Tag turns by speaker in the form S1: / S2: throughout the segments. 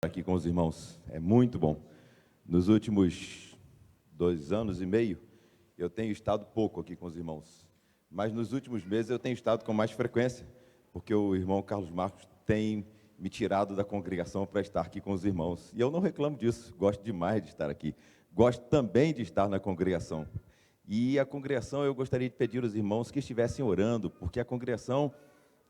S1: Aqui com os irmãos, é muito bom. Nos últimos 2 anos e meio, eu tenho estado pouco aqui com os irmãos, mas nos últimos meses eu tenho estado com mais frequência, porque o irmão Carlos Marcos tem me tirado da congregação para estar aqui com os irmãos, e eu não reclamo disso, gosto demais de estar aqui, gosto também de estar na congregação, e a congregação eu gostaria de pedir aos irmãos que estivessem orando, porque a congregação,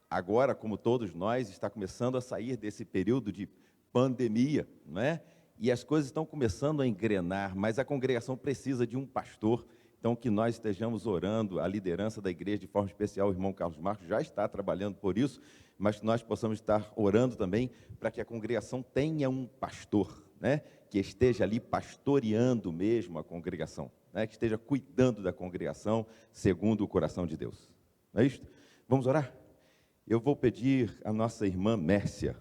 S1: agora, como todos nós, está começando a sair desse período de pandemia, não é? E as coisas estão começando a engrenar, mas a congregação precisa de um pastor, então que nós estejamos orando, a liderança da igreja, de forma especial, o irmão Carlos Marcos já está trabalhando por isso, mas que nós possamos estar orando também para que a congregação tenha um pastor, né? Que esteja ali pastoreando mesmo a congregação, né? Que esteja cuidando da congregação segundo o coração de Deus. Não é isso? Vamos orar? Eu vou pedir à nossa irmã Mércia,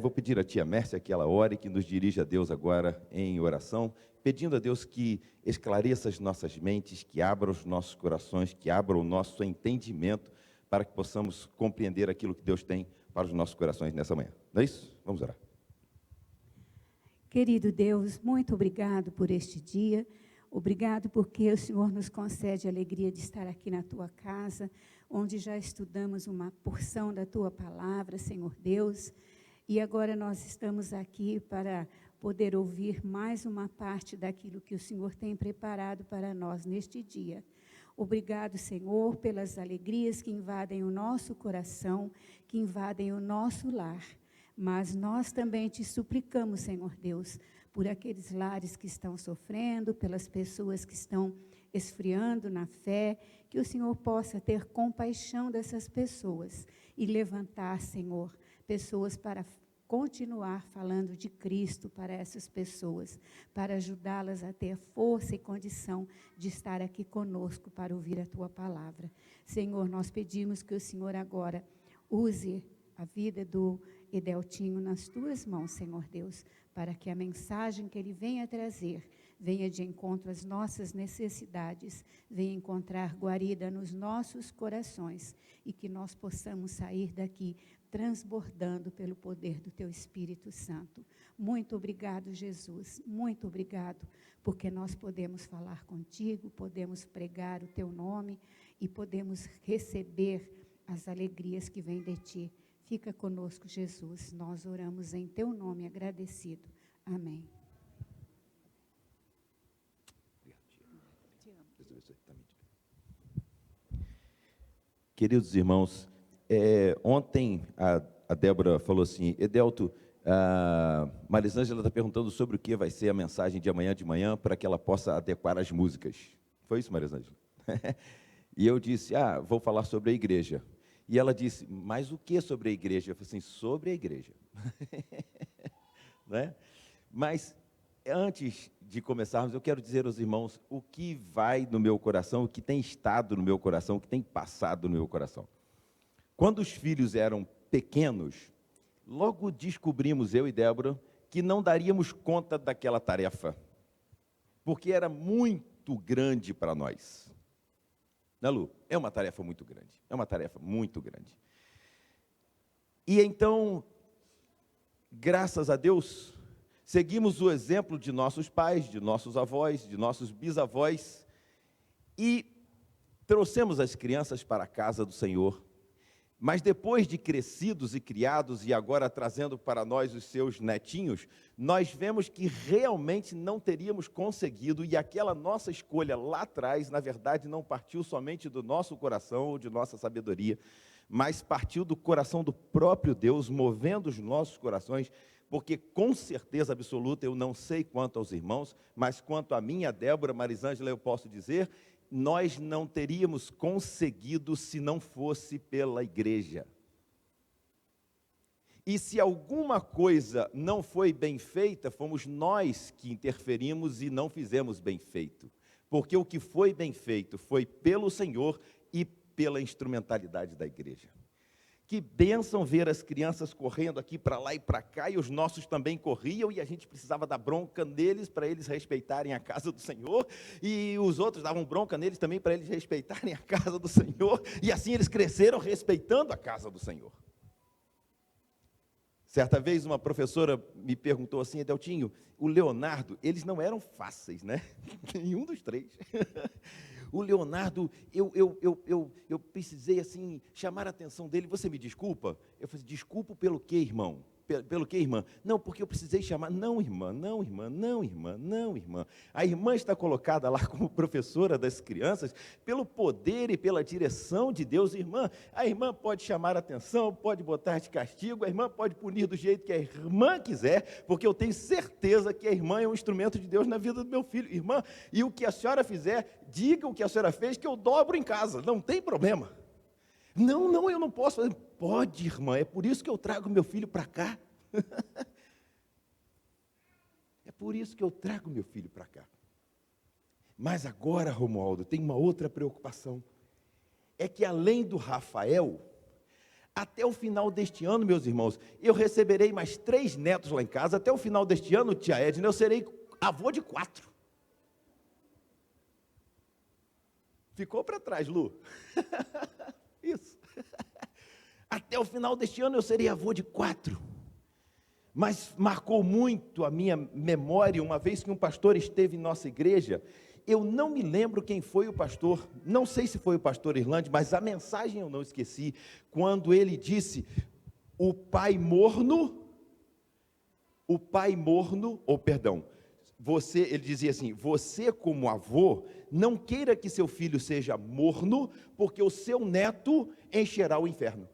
S1: vou pedir à tia Mércia que ela ore, que nos dirija a Deus agora em oração, pedindo a Deus que esclareça as nossas mentes, que abra os nossos corações, que abra o nosso entendimento, para que possamos compreender aquilo que Deus tem para os nossos corações nessa manhã. Não é isso? Vamos orar.
S2: Querido Deus, muito obrigado por este dia, obrigado porque o Senhor nos concede a alegria de estar aqui na Tua casa, onde já estudamos uma porção da Tua palavra, Senhor Deus. E agora nós estamos aqui para poder ouvir mais uma parte daquilo que o Senhor tem preparado para nós neste dia. Obrigado, Senhor, pelas alegrias que invadem o nosso coração, que invadem o nosso lar. Mas nós também te suplicamos, Senhor Deus, por aqueles lares que estão sofrendo, pelas pessoas que estão esfriando na fé, que o Senhor possa ter compaixão dessas pessoas e levantar, Senhor, pessoas para continuar falando de Cristo para essas pessoas, para ajudá-las a ter força e condição de estar aqui conosco para ouvir a Tua palavra. Senhor, nós pedimos que o Senhor agora use a vida do Edeltinho nas Tuas mãos, Senhor Deus, para que a mensagem que ele venha trazer venha de encontro às nossas necessidades, venha encontrar guarida nos nossos corações e que nós possamos sair daqui transbordando pelo poder do Teu Espírito Santo. Muito obrigado, Jesus, muito obrigado, porque nós podemos falar contigo, podemos pregar o Teu nome e podemos receber as alegrias que vêm de Ti. Fica conosco, Jesus, nós oramos em Teu nome agradecido. Amém.
S1: Queridos irmãos, ontem a Débora falou assim, Edelto, a Marisângela está perguntando sobre o que vai ser a mensagem de amanhã de manhã, para que ela possa adequar as músicas. Foi isso, Marisângela? E eu disse, vou falar sobre a igreja. E ela disse, mas o que sobre a igreja? Eu falei assim, sobre a igreja. Né? Mas, antes de começarmos, eu quero dizer aos irmãos o que vai no meu coração, o que tem estado no meu coração, o que tem passado no meu coração. Quando os filhos eram pequenos, logo descobrimos, eu e Débora, que não daríamos conta daquela tarefa, porque era muito grande para nós. Né, Lu? É uma tarefa muito grande, é uma tarefa muito grande. E então, graças a Deus, seguimos o exemplo de nossos pais, de nossos avós, de nossos bisavós, e trouxemos as crianças para a casa do Senhor. Mas depois de crescidos e criados, e agora trazendo para nós os seus netinhos, nós vemos que realmente não teríamos conseguido, e aquela nossa escolha lá atrás, na verdade, não partiu somente do nosso coração ou de nossa sabedoria, mas partiu do coração do próprio Deus, movendo os nossos corações, porque com certeza absoluta, eu não sei quanto aos irmãos, mas quanto a mim, a Débora, Marisângela, eu posso dizer, nós não teríamos conseguido se não fosse pela igreja. E se alguma coisa não foi bem feita, fomos nós que interferimos e não fizemos bem feito. Porque o que foi bem feito foi pelo Senhor e pela instrumentalidade da igreja. Que bênção ver as crianças correndo aqui para lá e para cá, e os nossos também corriam, e a gente precisava dar bronca neles para eles respeitarem a casa do Senhor, e os outros davam bronca neles também para eles respeitarem a casa do Senhor, e assim eles cresceram respeitando a casa do Senhor. Certa vez uma professora me perguntou assim: Edeltinho, o Leonardo, eles não eram fáceis, né? Nenhum dos três. O Leonardo, eu precisei assim chamar a atenção dele. Você me desculpa? Eu falei: desculpo pelo quê, irmão? Pelo quê, irmã? Não, porque eu precisei chamar. Não, irmã, não, irmã, não, irmã, não, irmã. A irmã está colocada lá como professora das crianças pelo poder e pela direção de Deus. Irmã, a irmã pode chamar a atenção, pode botar de castigo, a irmã pode punir do jeito que a irmã quiser, porque eu tenho certeza que a irmã é um instrumento de Deus na vida do meu filho. Irmã, e o que a senhora fizer, diga o que a senhora fez, que eu dobro em casa, não tem problema. Não, eu não posso fazer. Pode, irmã, é por isso que eu trago meu filho para cá. É por isso que eu trago meu filho para cá. Mas agora, Romualdo, tem uma outra preocupação. É que além do Rafael, até o final deste ano, meus irmãos, eu receberei mais 3 netos lá em casa. Até o final deste ano, tia Edna, eu serei avô de 4. Ficou para trás, Lu? Isso. Até o final deste ano eu serei avô de 4. Mas marcou muito a minha memória, uma vez que um pastor esteve em nossa igreja. Eu não me lembro quem foi o pastor, não sei se foi o pastor Irlande, mas a mensagem eu não esqueci, quando ele disse: ele dizia assim: você como avô, não queira que seu filho seja morno, porque o seu neto encherá o inferno.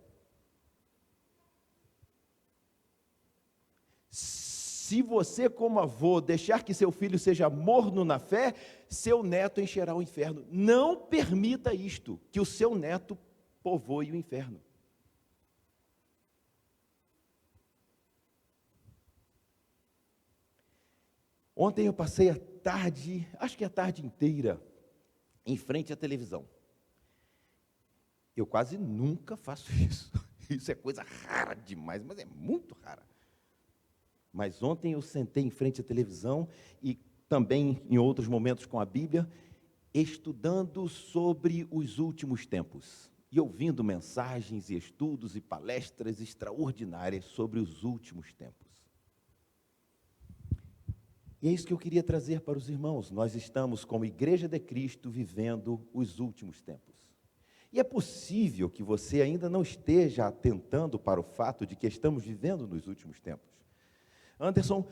S1: Se você como avô deixar que seu filho seja morno na fé, seu neto encherá o inferno. Não permita isto, que o seu neto povoe o inferno. Ontem eu passei a tarde, acho que a tarde inteira, em frente à televisão. Eu quase nunca faço isso. Isso é coisa rara demais, mas é muito rara. Mas ontem eu sentei em frente à televisão e também em outros momentos com a Bíblia, estudando sobre os últimos tempos. E ouvindo mensagens e estudos e palestras extraordinárias sobre os últimos tempos. E é isso que eu queria trazer para os irmãos. Nós estamos, como Igreja de Cristo, vivendo os últimos tempos. E é possível que você ainda não esteja atentando para o fato de que estamos vivendo nos últimos tempos. Anderson,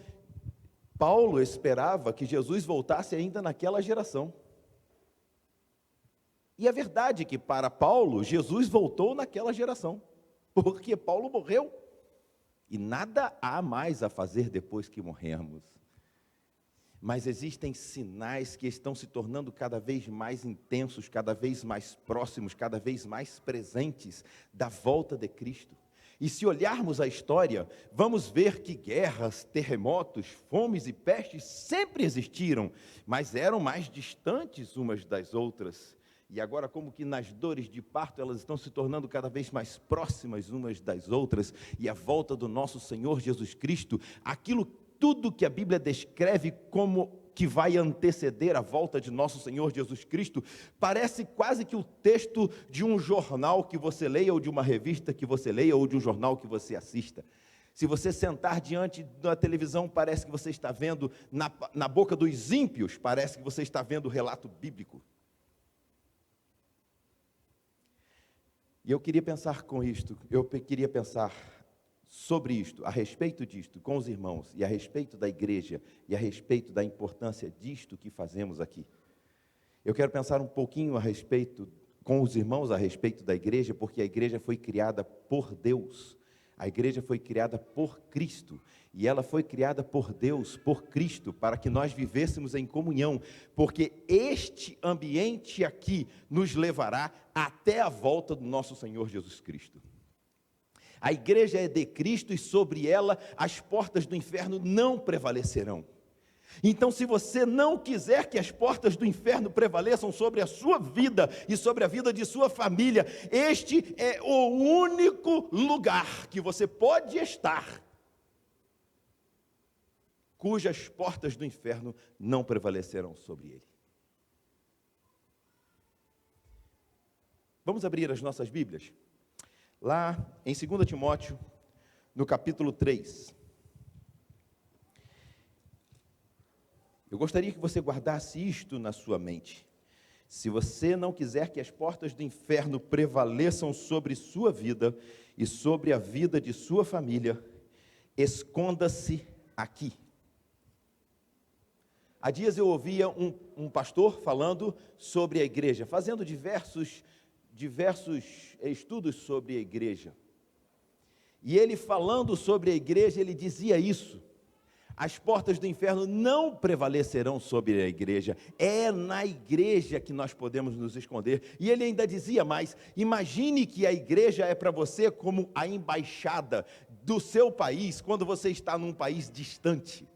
S1: Paulo esperava que Jesus voltasse ainda naquela geração. E é verdade que para Paulo, Jesus voltou naquela geração, porque Paulo morreu. E nada há mais a fazer depois que morrermos. Mas existem sinais que estão se tornando cada vez mais intensos, cada vez mais próximos, cada vez mais presentes da volta de Cristo. E se olharmos a história, vamos ver que guerras, terremotos, fomes e pestes sempre existiram, mas eram mais distantes umas das outras. E agora, como que nas dores de parto, elas estão se tornando cada vez mais próximas umas das outras, e a volta do nosso Senhor Jesus Cristo, tudo que a Bíblia descreve como que vai anteceder a volta de nosso Senhor Jesus Cristo, parece quase que o texto de um jornal que você leia, ou de uma revista que você leia, ou de um jornal que você assista. Se você sentar diante da televisão, parece que você está vendo, na boca dos ímpios, parece que você está vendo o relato bíblico. E eu queria pensar com isto, sobre isto, a respeito disto, com os irmãos, e a respeito da igreja, e a respeito da importância disto que fazemos aqui. Eu quero pensar um pouquinho com os irmãos, a respeito da igreja, porque a igreja foi criada por Deus, a igreja foi criada por Cristo, e ela foi criada por Deus, por Cristo, para que nós vivêssemos em comunhão, porque este ambiente aqui nos levará até a volta do nosso Senhor Jesus Cristo. A igreja é de Cristo e sobre ela as portas do inferno não prevalecerão. Então, se você não quiser que as portas do inferno prevaleçam sobre a sua vida e sobre a vida de sua família, este é o único lugar que você pode estar, cujas portas do inferno não prevalecerão sobre ele. Vamos abrir as nossas Bíblias? Lá em 2 Timóteo, no capítulo 3. Eu gostaria que você guardasse isto na sua mente. Se você não quiser que as portas do inferno prevaleçam sobre sua vida e sobre a vida de sua família, esconda-se aqui. Há dias eu ouvia um pastor falando sobre a igreja, fazendo diversos estudos sobre a igreja. E ele falando sobre a igreja, ele dizia isso: as portas do inferno não prevalecerão sobre a igreja, é na igreja que nós podemos nos esconder. E ele ainda dizia mais: imagine que a igreja é para você como a embaixada do seu país, quando você está num país distante.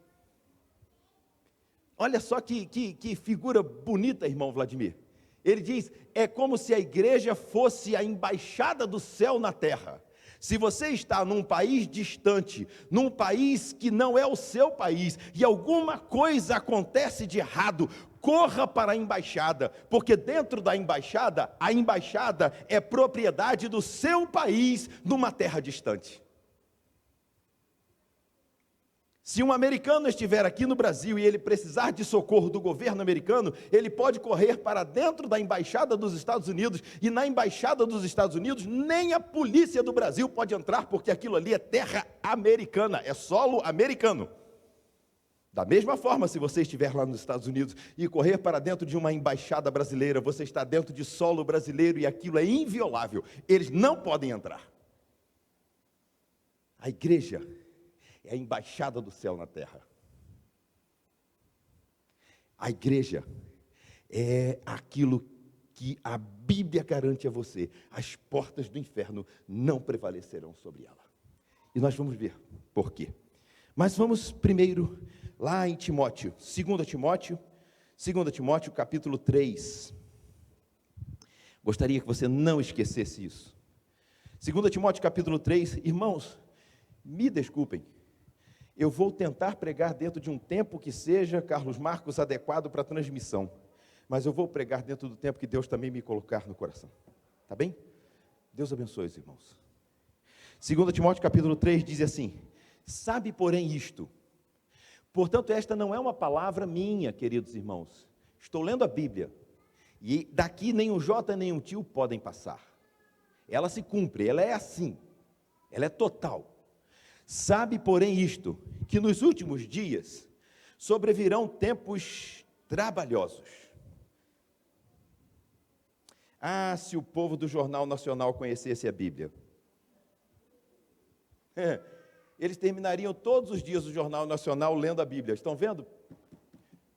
S1: Olha só que figura bonita, irmão Vladimir. Ele diz, é como se a igreja fosse a embaixada do céu na terra. Se você está num país distante, num país que não é o seu país, e alguma coisa acontece de errado, corra para a embaixada, porque dentro da embaixada, a embaixada é propriedade do seu país numa terra distante. Se um americano estiver aqui no Brasil e ele precisar de socorro do governo americano, ele pode correr para dentro da embaixada dos Estados Unidos, e na embaixada dos Estados Unidos, nem a polícia do Brasil pode entrar, porque aquilo ali é terra americana, é solo americano. Da mesma forma, se você estiver lá nos Estados Unidos e correr para dentro de uma embaixada brasileira, você está dentro de solo brasileiro e aquilo é inviolável, eles não podem entrar. A igreja é a embaixada do céu na terra. A igreja é aquilo que a Bíblia garante a você: as portas do inferno não prevalecerão sobre ela. E nós vamos ver por quê. Mas vamos primeiro lá em Timóteo, 2 Timóteo capítulo 3. Gostaria que você não esquecesse isso. 2 Timóteo capítulo 3, irmãos, me desculpem, eu vou tentar pregar dentro de um tempo que seja, Carlos Marcos, adequado para a transmissão. Mas eu vou pregar dentro do tempo que Deus também me colocar no coração. Tá bem? Deus abençoe os irmãos. 2 Timóteo capítulo 3 diz assim: sabe, porém, isto. Portanto, esta não é uma palavra minha, queridos irmãos. Estou lendo a Bíblia. E daqui nem o J nem o tio podem passar. Ela se cumpre, ela é assim. Ela é total. Sabe, porém, isto, que nos últimos dias sobrevirão tempos trabalhosos. Ah, se o povo do Jornal Nacional conhecesse a Bíblia. Eles terminariam todos os dias o Jornal Nacional lendo a Bíblia. Estão vendo?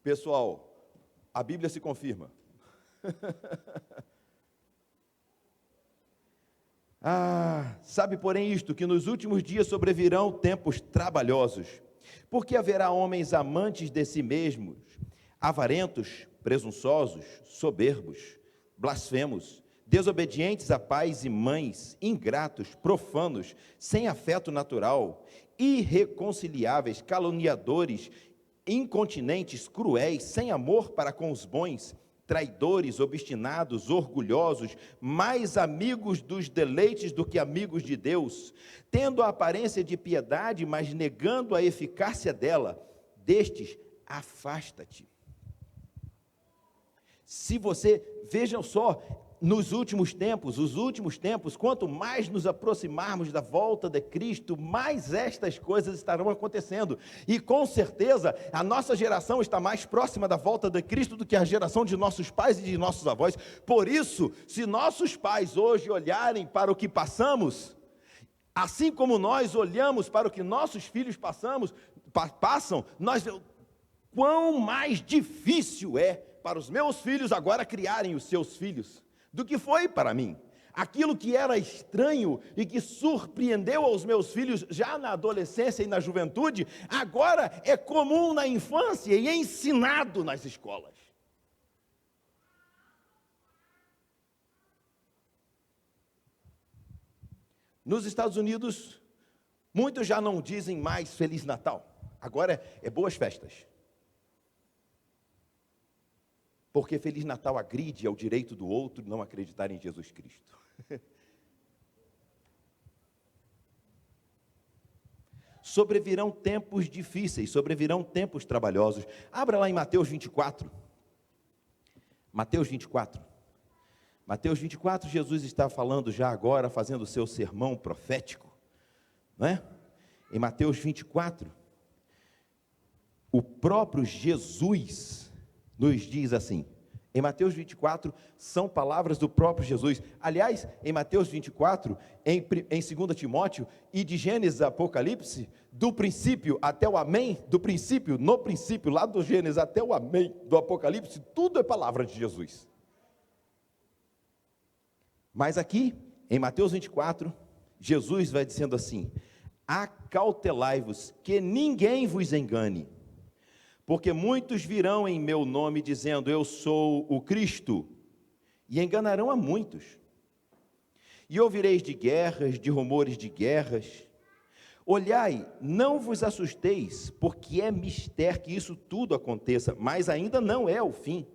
S1: Pessoal, a Bíblia se confirma. Sabe, porém, isto, que nos últimos dias sobrevirão tempos trabalhosos, porque haverá homens amantes de si mesmos, avarentos, presunçosos, soberbos, blasfemos, desobedientes a pais e mães, ingratos, profanos, sem afeto natural, irreconciliáveis, caluniadores, incontinentes, cruéis, sem amor para com os bons, traidores, obstinados, orgulhosos, mais amigos dos deleites do que amigos de Deus, tendo a aparência de piedade, mas negando a eficácia dela. Destes, afasta-te. Se você, vejam só, nos últimos tempos, quanto mais nos aproximarmos da volta de Cristo, mais estas coisas estarão acontecendo. E com certeza, a nossa geração está mais próxima da volta de Cristo do que a geração de nossos pais e de nossos avós. Por isso, se nossos pais hoje olharem para o que passamos, assim como nós olhamos para o que nossos filhos passam, quão mais difícil é para os meus filhos agora criarem os seus filhos do que foi para mim. Aquilo que era estranho e que surpreendeu aos meus filhos já na adolescência e na juventude, agora é comum na infância e é ensinado nas escolas. Nos Estados Unidos, muitos já não dizem mais Feliz Natal, agora é Boas Festas. Porque Feliz Natal agride ao direito do outro não acreditar em Jesus Cristo. Sobrevirão tempos difíceis, sobrevirão tempos trabalhosos. Abra lá em Mateus 24. Mateus 24. Mateus 24, Jesus está falando já agora, fazendo o seu sermão profético, não é? Em Mateus 24, o próprio Jesus nos diz assim, em Mateus 24, são palavras do próprio Jesus. Aliás, em Mateus 24, em 2 Timóteo, e de Gênesis a Apocalipse, do princípio até o amém, do princípio, no princípio, lá do Gênesis até o amém, do Apocalipse, tudo é palavra de Jesus. Mas aqui, em Mateus 24, Jesus vai dizendo assim, acautelai-vos, que ninguém vos engane, porque muitos virão em meu nome dizendo, eu sou o Cristo, e enganarão a muitos. E ouvireis de guerras, de rumores de guerras. Olhai, não vos assusteis, porque é mister que isso tudo aconteça, mas ainda não é o fim.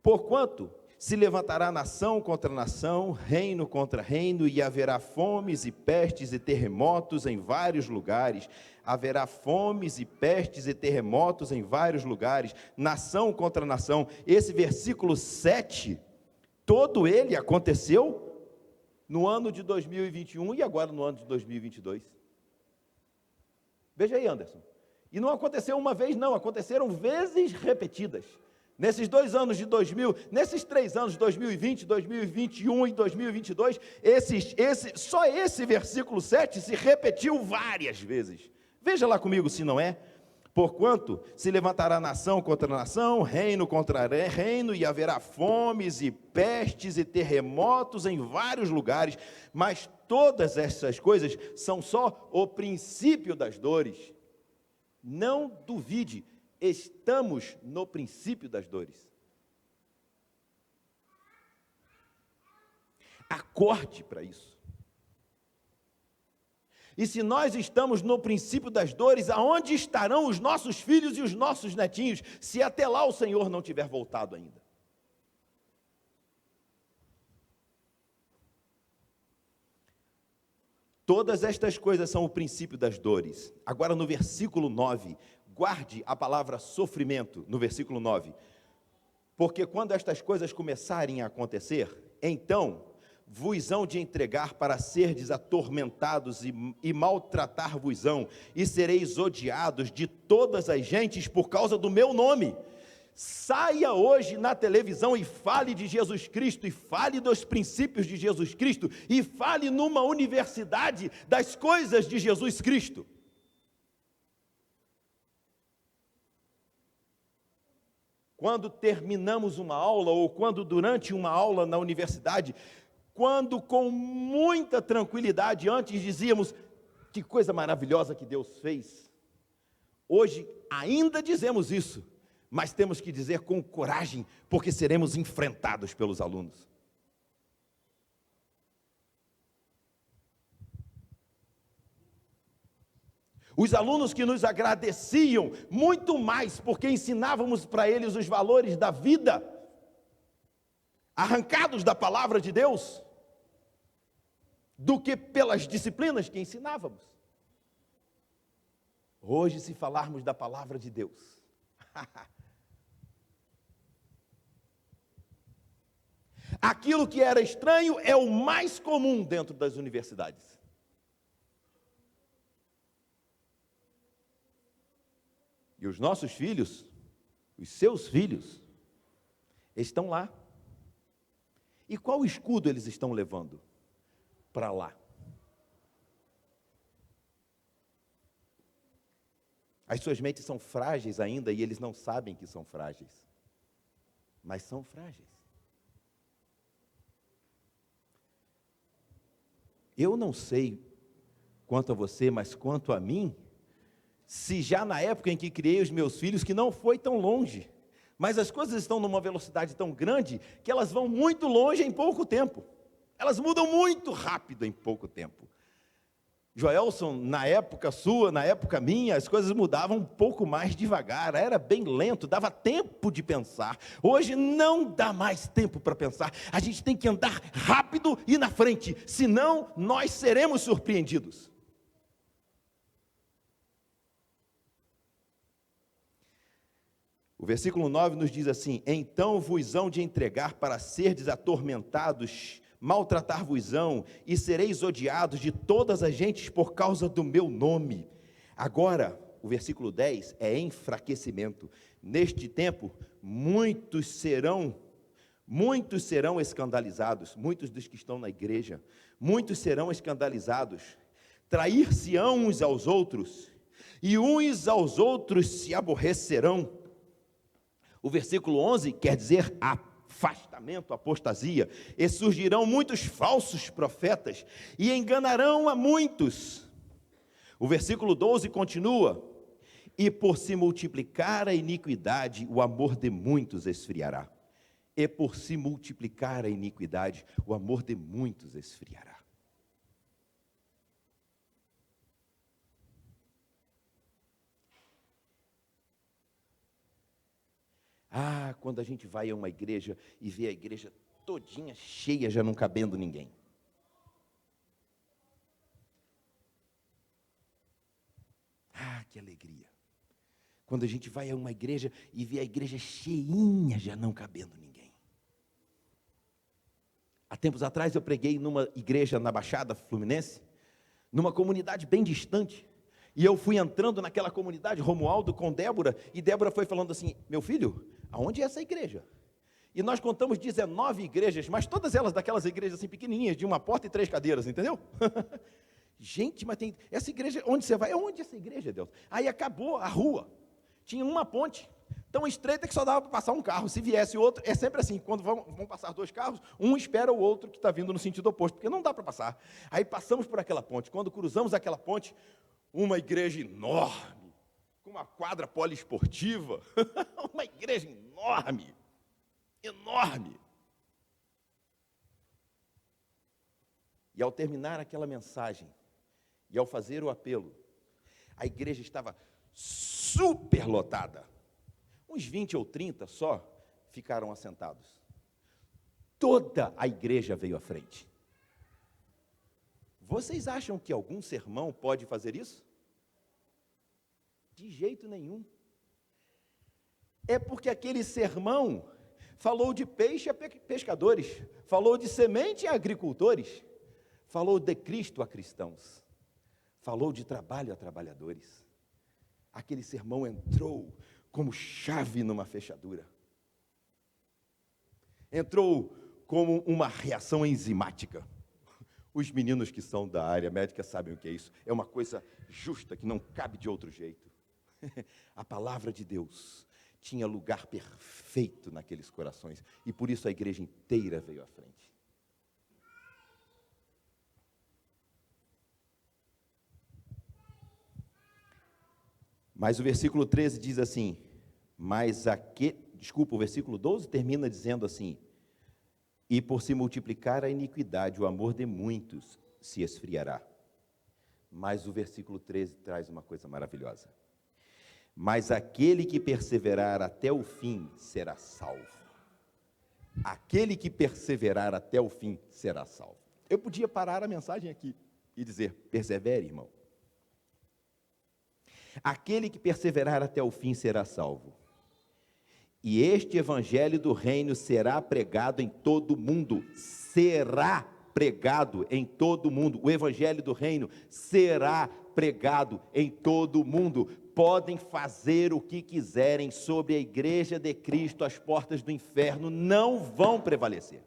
S1: Porquanto se levantará nação contra nação, reino contra reino, e haverá fomes e pestes e terremotos em vários lugares. Haverá fomes e pestes e terremotos em vários lugares, nação contra nação. Esse versículo 7, todo ele aconteceu no ano de 2021 e agora no ano de 2022. Veja aí, Anderson. E não aconteceu uma vez, não, aconteceram vezes repetidas. Nesses 2 anos de 2000, nesses 3 anos de 2020, 2021 e 2022, só esse versículo 7 se repetiu várias vezes. Veja lá comigo se não é. Porquanto se levantará nação contra nação, reino contra reino, e haverá fomes e pestes e terremotos em vários lugares, mas todas essas coisas são só o princípio das dores. Não duvide, estamos no princípio das dores. Acorde para isso. E se nós estamos no princípio das dores, aonde estarão os nossos filhos e os nossos netinhos, se até lá o Senhor não tiver voltado ainda? Todas estas coisas são o princípio das dores. Agora no versículo 9, guarde a palavra sofrimento no versículo 9. Porque quando estas coisas começarem a acontecer, então vos hão de entregar para serdes atormentados e maltratar-vos-ão, e sereis odiados de todas as gentes por causa do meu nome. Saia hoje na televisão e fale de Jesus Cristo, e fale dos princípios de Jesus Cristo, e fale numa universidade das coisas de Jesus Cristo. Quando terminamos uma aula, ou quando durante uma aula na universidade, quando com muita tranquilidade antes dizíamos, que coisa maravilhosa que Deus fez, hoje ainda dizemos isso, mas temos que dizer com coragem, porque seremos enfrentados pelos alunos. Os alunos que nos agradeciam muito mais, porque ensinávamos para eles os valores da vida, arrancados da palavra de Deus, do que pelas disciplinas que ensinávamos. Hoje, se falarmos da palavra de Deus, aquilo que era estranho é o mais comum dentro das universidades. E os nossos filhos, os seus filhos, estão lá. E qual escudo eles estão levando para lá? As suas mentes são frágeis ainda e eles não sabem que são frágeis. Mas são frágeis. Eu não sei quanto a você, mas quanto a mim, se já na época em que criei os meus filhos, que não foi tão longe, mas as coisas estão numa velocidade tão grande, que elas vão muito longe em pouco tempo, elas mudam muito rápido em pouco tempo. Joelson, na época sua, na época minha, as coisas mudavam um pouco mais devagar, era bem lento, dava tempo de pensar. Hoje não dá mais tempo para pensar, a gente tem que andar rápido e na frente, senão nós seremos surpreendidos. O versículo 9 nos diz assim: então vos hão de entregar para serdes atormentados, maltratar-vos-ão, e sereis odiados de todas as gentes por causa do meu nome. Agora, o versículo 10 é enfraquecimento. Neste tempo, muitos serão escandalizados, muitos dos que estão na igreja, muitos serão escandalizados, trair-se-ão uns aos outros, e uns aos outros se aborrecerão. O versículo 11 quer dizer afastamento, apostasia, e surgirão muitos falsos profetas, e enganarão a muitos. O versículo 12 continua: e por se multiplicar a iniquidade, o amor de muitos esfriará. E por se multiplicar a iniquidade, o amor de muitos esfriará. Quando a gente vai a uma igreja e vê a igreja todinha cheia, já não cabendo ninguém. Que alegria. Quando a gente vai a uma igreja e vê a igreja cheinha, já não cabendo ninguém. Há tempos atrás eu preguei numa igreja na Baixada Fluminense, numa comunidade bem distante, e eu fui entrando naquela comunidade, Romualdo com Débora, e Débora foi falando assim: meu filho, aonde é essa igreja? E nós contamos 19 igrejas, mas todas elas daquelas igrejas assim pequenininhas, de uma porta e 3 cadeiras, entendeu? Gente, mas tem essa igreja, onde você vai? É onde essa igreja, Deus? Aí acabou a rua, tinha uma ponte tão estreita que só dava para passar um carro. Se viesse outro, é sempre assim, quando vão passar 2 carros, um espera o outro que está vindo no sentido oposto, porque não dá para passar. Aí passamos por aquela ponte. Quando cruzamos aquela ponte, uma igreja enorme, com uma quadra poliesportiva, uma igreja enorme, enorme. E ao terminar aquela mensagem, e ao fazer o apelo, a igreja estava superlotada. Uns 20 ou 30 só ficaram assentados. Toda a igreja veio à frente. Vocês acham que algum sermão pode fazer isso? De jeito nenhum. É porque aquele sermão falou de peixe a pescadores, falou de semente a agricultores, falou de Cristo a cristãos, falou de trabalho a trabalhadores. Aquele sermão entrou como chave numa fechadura. Entrou como uma reação enzimática. Os meninos que são da área médica sabem o que é isso. É uma coisa justa, que não cabe de outro jeito. A palavra de Deus tinha lugar perfeito naqueles corações. E por isso a igreja inteira veio à frente. Mas o versículo 13 diz assim, o versículo 12 termina dizendo assim: e por se multiplicar a iniquidade, o amor de muitos se esfriará. Mas o versículo 13 traz uma coisa maravilhosa: mas aquele que perseverar até o fim será salvo. Aquele que perseverar até o fim será salvo. Eu podia parar a mensagem aqui e dizer: persevere, irmão. Aquele que perseverar até o fim será salvo. E este evangelho do reino será pregado em todo o mundo. Será pregado em todo o mundo. O evangelho do reino será pregado em todo o mundo. Podem fazer o que quiserem sobre a igreja de Cristo, as portas do inferno não vão prevalecer.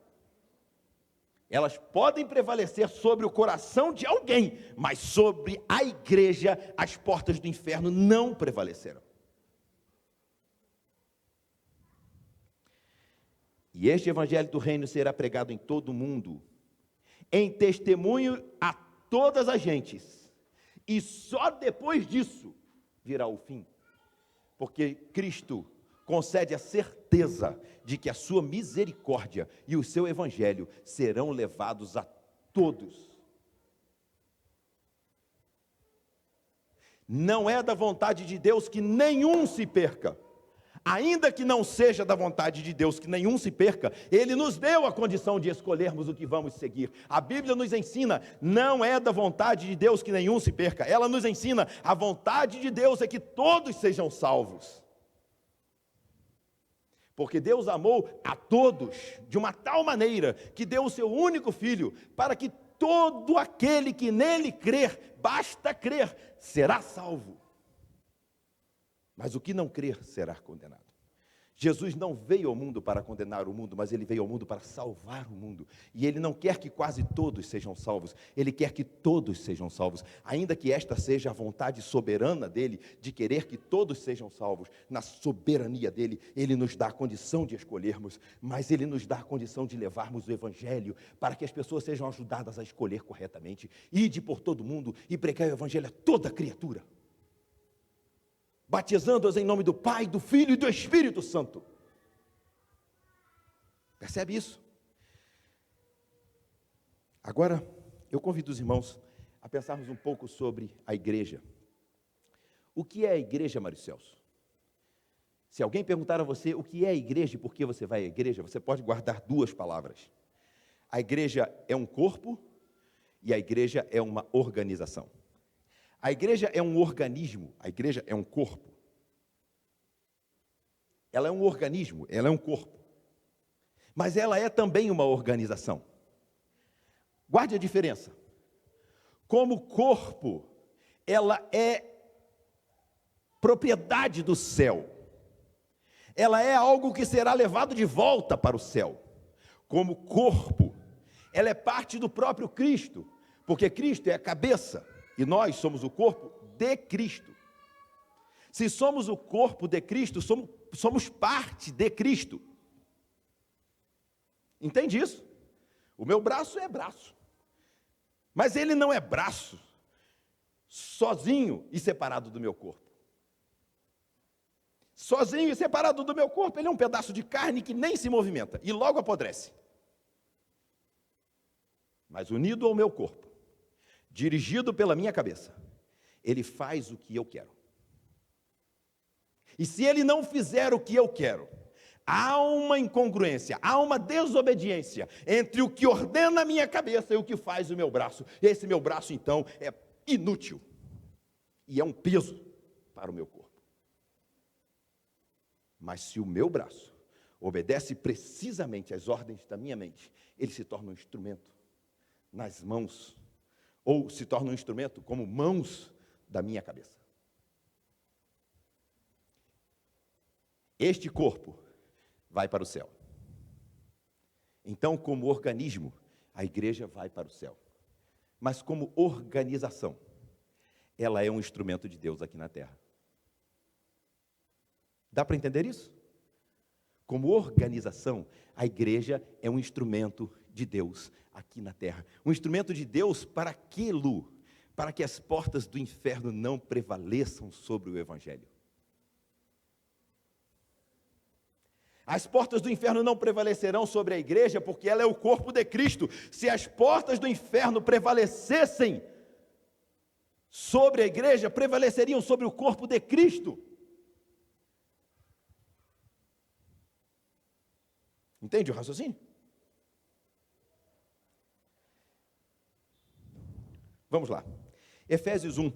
S1: Elas podem prevalecer sobre o coração de alguém, mas sobre a igreja, as portas do inferno não prevalecerão. E este evangelho do reino será pregado em todo o mundo, em testemunho a todas as gentes, e só depois disso virá o fim, porque Cristo concede a certeza de que a sua misericórdia e o seu evangelho serão levados a todos. Não é da vontade de Deus que nenhum se perca. Ainda que não seja da vontade de Deus que nenhum se perca, Ele nos deu a condição de escolhermos o que vamos seguir. A Bíblia nos ensina, não é da vontade de Deus que nenhum se perca. Ela nos ensina, a vontade de Deus é que todos sejam salvos. Porque Deus amou a todos de uma tal maneira que deu o seu único filho, para que todo aquele que nele crer, basta crer, será salvo. Mas o que não crer será condenado. Jesus não veio ao mundo para condenar o mundo, mas ele veio ao mundo para salvar o mundo. E ele não quer que quase todos sejam salvos, ele quer que todos sejam salvos, ainda que esta seja a vontade soberana dele, de querer que todos sejam salvos. Na soberania dele, ele nos dá a condição de escolhermos, mas ele nos dá a condição de levarmos o evangelho, para que as pessoas sejam ajudadas a escolher corretamente. Ide por todo mundo e pregai o evangelho a toda criatura, batizando-as em nome do Pai, do Filho e do Espírito Santo. Percebe isso? Agora, eu convido os irmãos a pensarmos um pouco sobre a igreja. O que é a igreja, Mário Celso? Se alguém perguntar a você o que é a igreja e por que você vai à igreja, você pode guardar duas palavras. A igreja é um corpo e a igreja é uma organização. A igreja é um organismo, a igreja é um corpo. Ela é um organismo, ela é um corpo. Mas ela é também uma organização. Guarde a diferença. Como corpo, ela é propriedade do céu. Ela é algo que será levado de volta para o céu. Como corpo, ela é parte do próprio Cristo, porque Cristo é a cabeça. E nós somos o corpo de Cristo. Se somos o corpo de Cristo, somos parte de Cristo. Entende isso? O meu braço é braço. Mas ele não é braço, sozinho e separado do meu corpo. Sozinho e separado do meu corpo, ele é um pedaço de carne que nem se movimenta e logo apodrece. Mas unido ao meu corpo, dirigido pela minha cabeça, ele faz o que eu quero. E se ele não fizer o que eu quero, há uma incongruência, há uma desobediência entre o que ordena a minha cabeça e o que faz o meu braço. Esse meu braço, então, é inútil e é um peso para o meu corpo. Mas se o meu braço obedece precisamente às ordens da minha mente, ele se torna um instrumento nas mãos, ou se torna um instrumento como mãos da minha cabeça. Este corpo vai para o céu. Então, como organismo, a igreja vai para o céu. Mas como organização, ela é um instrumento de Deus aqui na terra. Dá para entender isso? Como organização, a igreja é um instrumento de Deus aqui na terra. Um instrumento de Deus para aquilo, para que as portas do inferno não prevaleçam sobre o evangelho. As portas do inferno não prevalecerão sobre a igreja, porque ela é o corpo de Cristo. Se as portas do inferno prevalecessem sobre a igreja, prevaleceriam sobre o corpo de Cristo. Entende o raciocínio? Vamos lá. Efésios 1.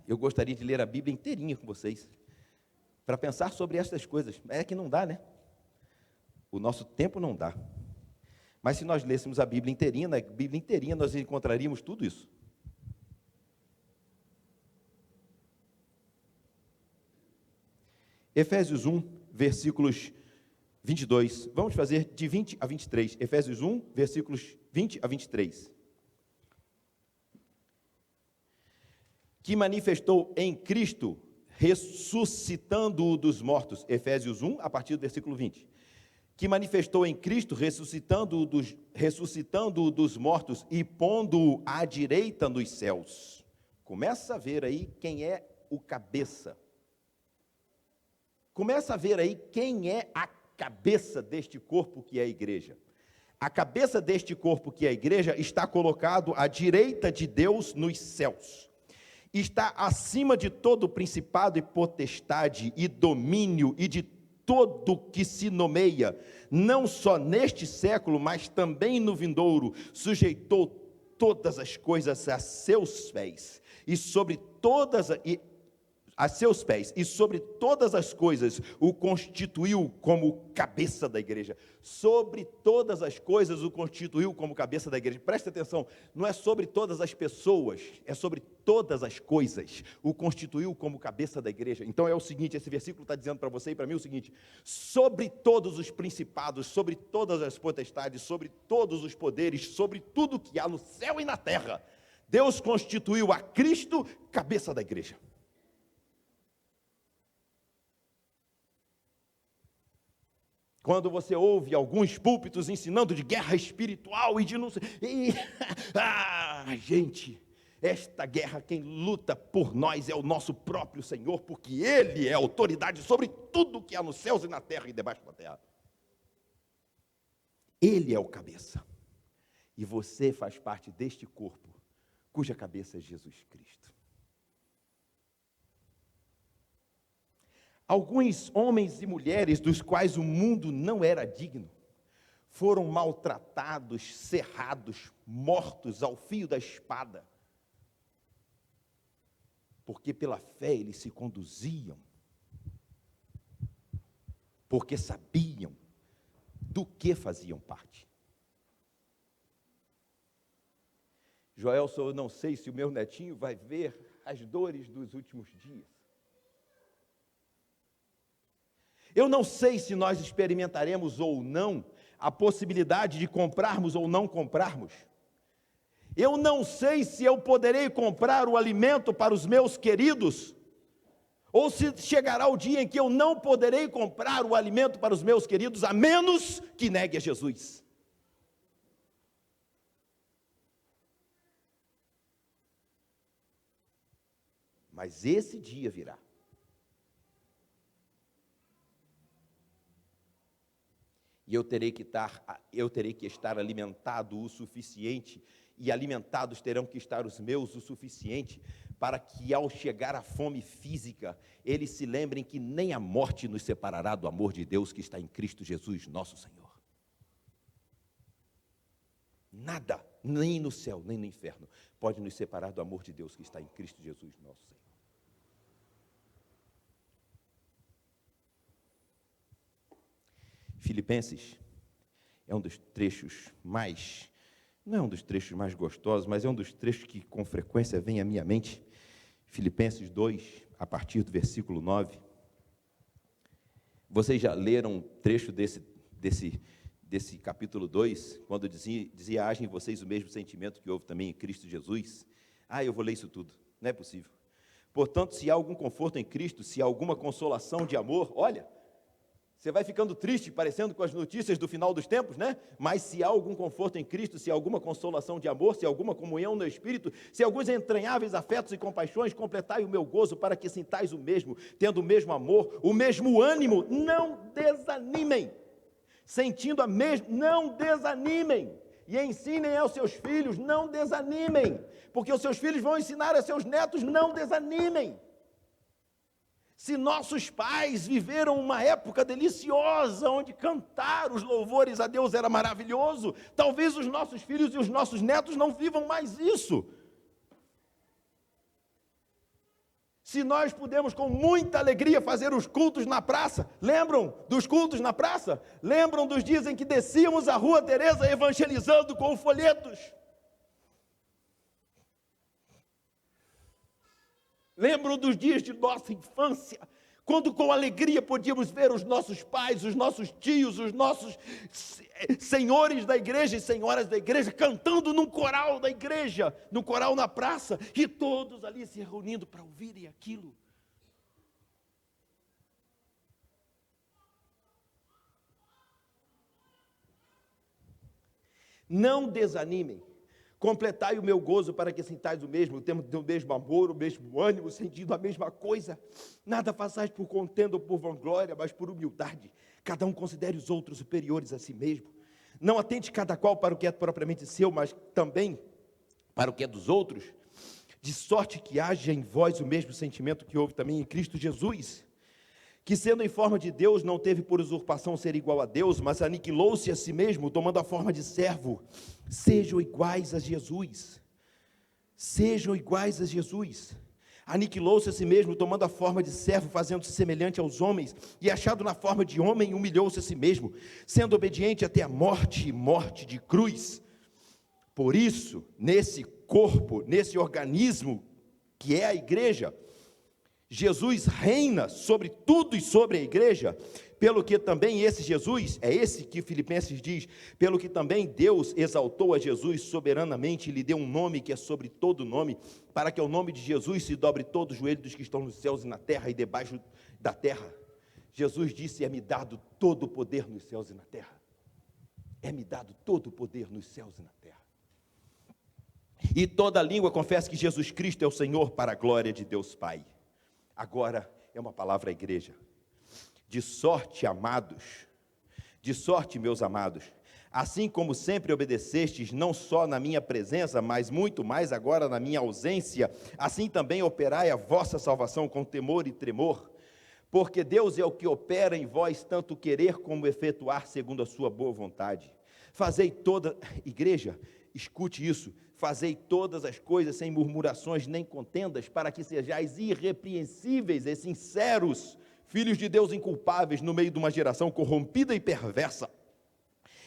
S1: Eu gostaria de ler a Bíblia inteirinha com vocês, para pensar sobre essas coisas. É que não dá, né? O nosso tempo não dá. Mas se nós lêssemos a Bíblia inteirinha, na Bíblia inteirinha nós encontraríamos tudo isso. Efésios 1, versículos 22. Vamos fazer de 20 a 23. Efésios 1, versículos 20 a 23. Que manifestou em Cristo, ressuscitando-o dos mortos. Efésios 1, a partir do versículo 20. Que manifestou em Cristo, ressuscitando-o dos mortos e pondo-o à direita nos céus. Começa a ver aí quem é o cabeça. Começa a ver aí quem é a cabeça deste corpo que é a igreja. A cabeça deste corpo que é a igreja está colocado à direita de Deus nos céus. Está acima de todo principado e potestade e domínio e de todo que se nomeia, não só neste século, mas também no vindouro, sujeitou todas as coisas a seus pés, e a seus pés, e sobre todas as coisas o constituiu como cabeça da igreja. Sobre todas as coisas o constituiu como cabeça da igreja. Presta atenção, não é sobre todas as pessoas, é sobre todas as coisas o constituiu como cabeça da igreja. Então é o seguinte, esse versículo está dizendo para você e para mim o seguinte: sobre todos os principados, sobre todas as potestades, sobre todos os poderes, sobre tudo que há no céu e na terra, Deus constituiu a Cristo cabeça da igreja. Quando você ouve alguns púlpitos ensinando de guerra espiritual e de não sei... gente, esta guerra quem luta por nós é o nosso próprio Senhor, porque Ele é autoridade sobre tudo que há nos céus e na terra e debaixo da terra. Ele é o cabeça. E você faz parte deste corpo, cuja cabeça é Jesus Cristo. Alguns homens e mulheres dos quais o mundo não era digno, foram maltratados, cerrados, mortos ao fio da espada, porque pela fé eles se conduziam, porque sabiam do que faziam parte. Joelson, eu não sei se o meu netinho vai ver as dores dos últimos dias. Eu não sei se nós experimentaremos ou não a possibilidade de comprarmos ou não comprarmos. Eu não sei se eu poderei comprar o alimento para os meus queridos, ou se chegará o dia em que eu não poderei comprar o alimento para os meus queridos, a menos que negue a Jesus. Mas esse dia virá. E eu terei que estar alimentado o suficiente, e alimentados terão que estar os meus o suficiente, para que ao chegar a fome física, eles se lembrem que nem a morte nos separará do amor de Deus que está em Cristo Jesus, nosso Senhor. Nada, nem no céu, nem no inferno, pode nos separar do amor de Deus que está em Cristo Jesus, nosso Senhor. Filipenses é um dos trechos mais, não é um dos trechos mais gostosos, mas é um dos trechos que com frequência vem à minha mente. Filipenses 2, a partir do versículo 9. Vocês já leram um trecho desse capítulo 2, quando dizia, haja em vocês o mesmo sentimento que houve também em Cristo Jesus? Eu vou ler isso tudo, não é possível. Portanto, se há algum conforto em Cristo, se há alguma consolação de amor, olha, você vai ficando triste, parecendo com as notícias do final dos tempos, né? Mas se há algum conforto em Cristo, se há alguma consolação de amor, se há alguma comunhão no Espírito, se há alguns entranháveis afetos e compaixões, completai o meu gozo para que sintais o mesmo, tendo o mesmo amor, o mesmo ânimo, não desanimem. Sentindo a mesma, não desanimem. E ensinem aos seus filhos, não desanimem. Porque os seus filhos vão ensinar a seus netos, não desanimem. Se nossos pais viveram uma época deliciosa, onde cantar os louvores a Deus era maravilhoso, talvez os nossos filhos e os nossos netos não vivam mais isso. Se nós pudemos com muita alegria fazer os cultos na praça, lembram dos cultos na praça? Lembram dos dias em que descíamos a Rua Teresa evangelizando com folhetos? Lembram dos dias de nossa infância, quando com alegria podíamos ver os nossos pais, os nossos tios, os nossos senhores da igreja e senhoras da igreja cantando num coral da igreja, num coral na praça, e todos ali se reunindo para ouvirem aquilo. Não desanimem. Completai o meu gozo para que sintais o mesmo, temos o mesmo amor, o mesmo ânimo, sentindo a mesma coisa. Nada façais por contenda ou por vanglória, mas por humildade. Cada um considere os outros superiores a si mesmo. Não atente cada qual para o que é propriamente seu, mas também para o que é dos outros. De sorte que haja em vós o mesmo sentimento que houve também em Cristo Jesus, que sendo em forma de Deus, não teve por usurpação ser igual a Deus, mas aniquilou-se a si mesmo, tomando a forma de servo. Sejam iguais a Jesus. Sejam iguais a Jesus.
S3: Aniquilou-se a si mesmo, tomando a forma de servo, fazendo-se semelhante aos homens, e achado na forma de homem, humilhou-se a si mesmo, sendo obediente até a morte e morte de cruz. Por isso, nesse corpo, nesse organismo que é a igreja, Jesus reina sobre tudo e sobre a igreja, pelo que também esse Jesus, é esse que Filipenses diz, pelo que também Deus exaltou a Jesus soberanamente e lhe deu um nome que é sobre todo nome, para que ao nome de Jesus se dobre todo o joelho dos que estão nos céus e na terra e debaixo da terra. Jesus disse: é-me dado todo o poder nos céus e na terra. É-me dado todo o poder nos céus e na terra. E toda língua confessa que Jesus Cristo é o Senhor, para a glória de Deus Pai. Agora é uma palavra à igreja. De sorte, amados, de sorte, meus amados, assim como sempre obedecestes, não só na minha presença, mas muito mais agora na minha ausência, assim também operai a vossa salvação com temor e tremor, porque Deus é o que opera em vós tanto querer como efetuar segundo a sua boa vontade. Fazei toda, igreja, escute isso, fazei todas as coisas sem murmurações nem contendas, para que sejais irrepreensíveis e sinceros, filhos de Deus inculpáveis no meio de uma geração corrompida e perversa,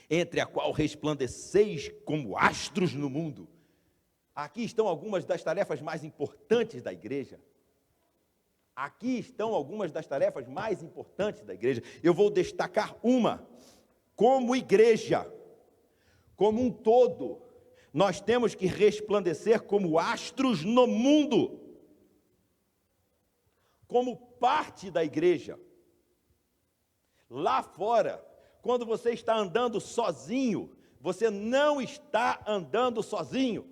S3: entre a qual resplandeceis como astros no mundo. Aqui estão algumas das tarefas mais importantes da igreja. Aqui estão algumas das tarefas mais importantes da igreja. Eu vou destacar uma. Como igreja, como um todo, nós temos que resplandecer como astros no mundo, como parte da igreja. Lá fora, quando você está andando sozinho, você não está andando sozinho.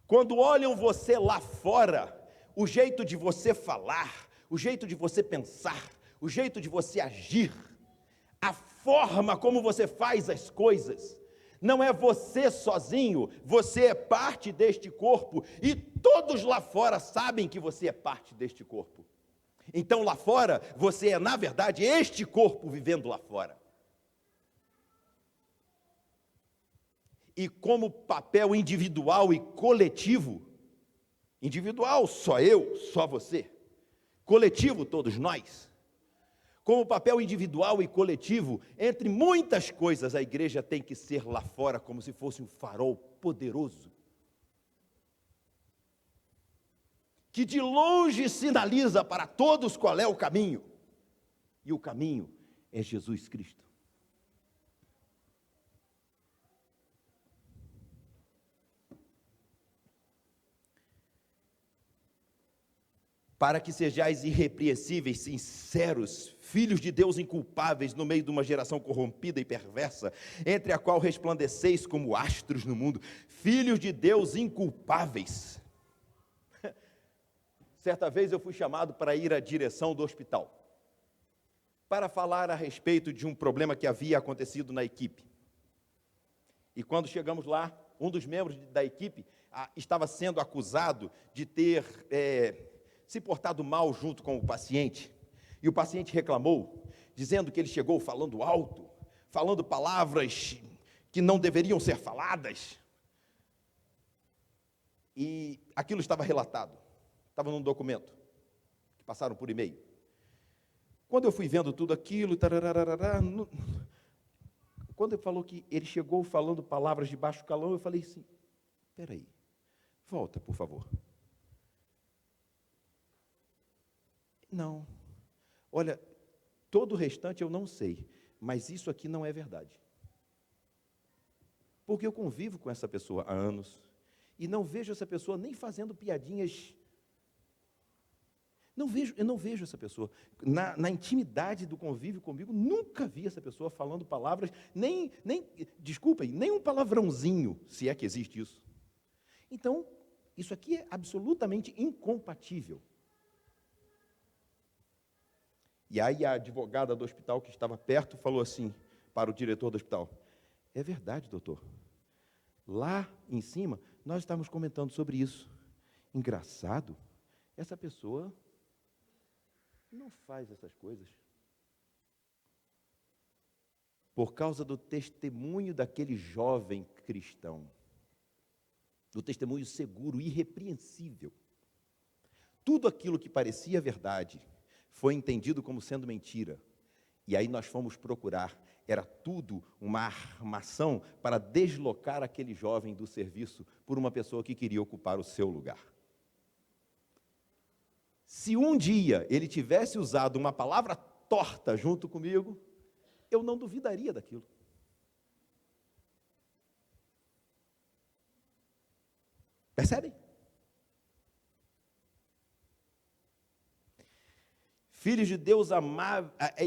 S3: Quando olham você lá fora, o jeito de você falar, o jeito de você pensar, o jeito de você agir, a forma como você faz as coisas, não é você sozinho, você é parte deste corpo, e todos lá fora sabem que você é parte deste corpo. Então lá fora, você é na verdade este corpo vivendo lá fora. E como papel individual e coletivo, individual só eu, só você, coletivo todos nós, como papel individual e coletivo, entre muitas coisas, a igreja tem que ser lá fora como se fosse um farol poderoso, que de longe sinaliza para todos qual é o caminho, e o caminho é Jesus Cristo. Para que sejais irrepreensíveis, sinceros, filhos de Deus inculpáveis no meio de uma geração corrompida e perversa, entre a qual resplandeceis como astros no mundo, filhos de Deus inculpáveis. Certa vez eu fui chamado para ir à direção do hospital, para falar a respeito de um problema que havia acontecido na equipe. E quando chegamos lá, um dos membros da equipe estava sendo acusado de ter se portado mal junto com o paciente, e o paciente reclamou, dizendo que ele chegou falando alto, falando palavras que não deveriam ser faladas, e aquilo estava relatado, estava num documento, que passaram por e-mail. Quando eu fui vendo tudo aquilo, quando ele falou que ele chegou falando palavras de baixo calão, eu falei assim, espera aí, volta por favor. Não, olha, todo o restante eu não sei, mas isso aqui não é verdade. Porque eu convivo com essa pessoa há anos, e não vejo essa pessoa nem fazendo piadinhas, eu não vejo essa pessoa, na intimidade do convívio comigo, nunca vi essa pessoa falando palavras, desculpem, nem um palavrãozinho, se é que existe isso. Então, isso aqui é absolutamente incompatível. E aí a advogada do hospital que estava perto falou assim para o diretor do hospital, é verdade, doutor, lá em cima nós estávamos comentando sobre isso. Engraçado, essa pessoa não faz essas coisas. Por causa do testemunho daquele jovem cristão, do testemunho seguro, irrepreensível. Tudo aquilo que parecia verdade foi entendido como sendo mentira. E aí nós fomos procurar. Era tudo uma armação para deslocar aquele jovem do serviço por uma pessoa que queria ocupar o seu lugar. Se um dia ele tivesse usado uma palavra torta junto comigo, eu não duvidaria daquilo. Percebem? Filhos de Deus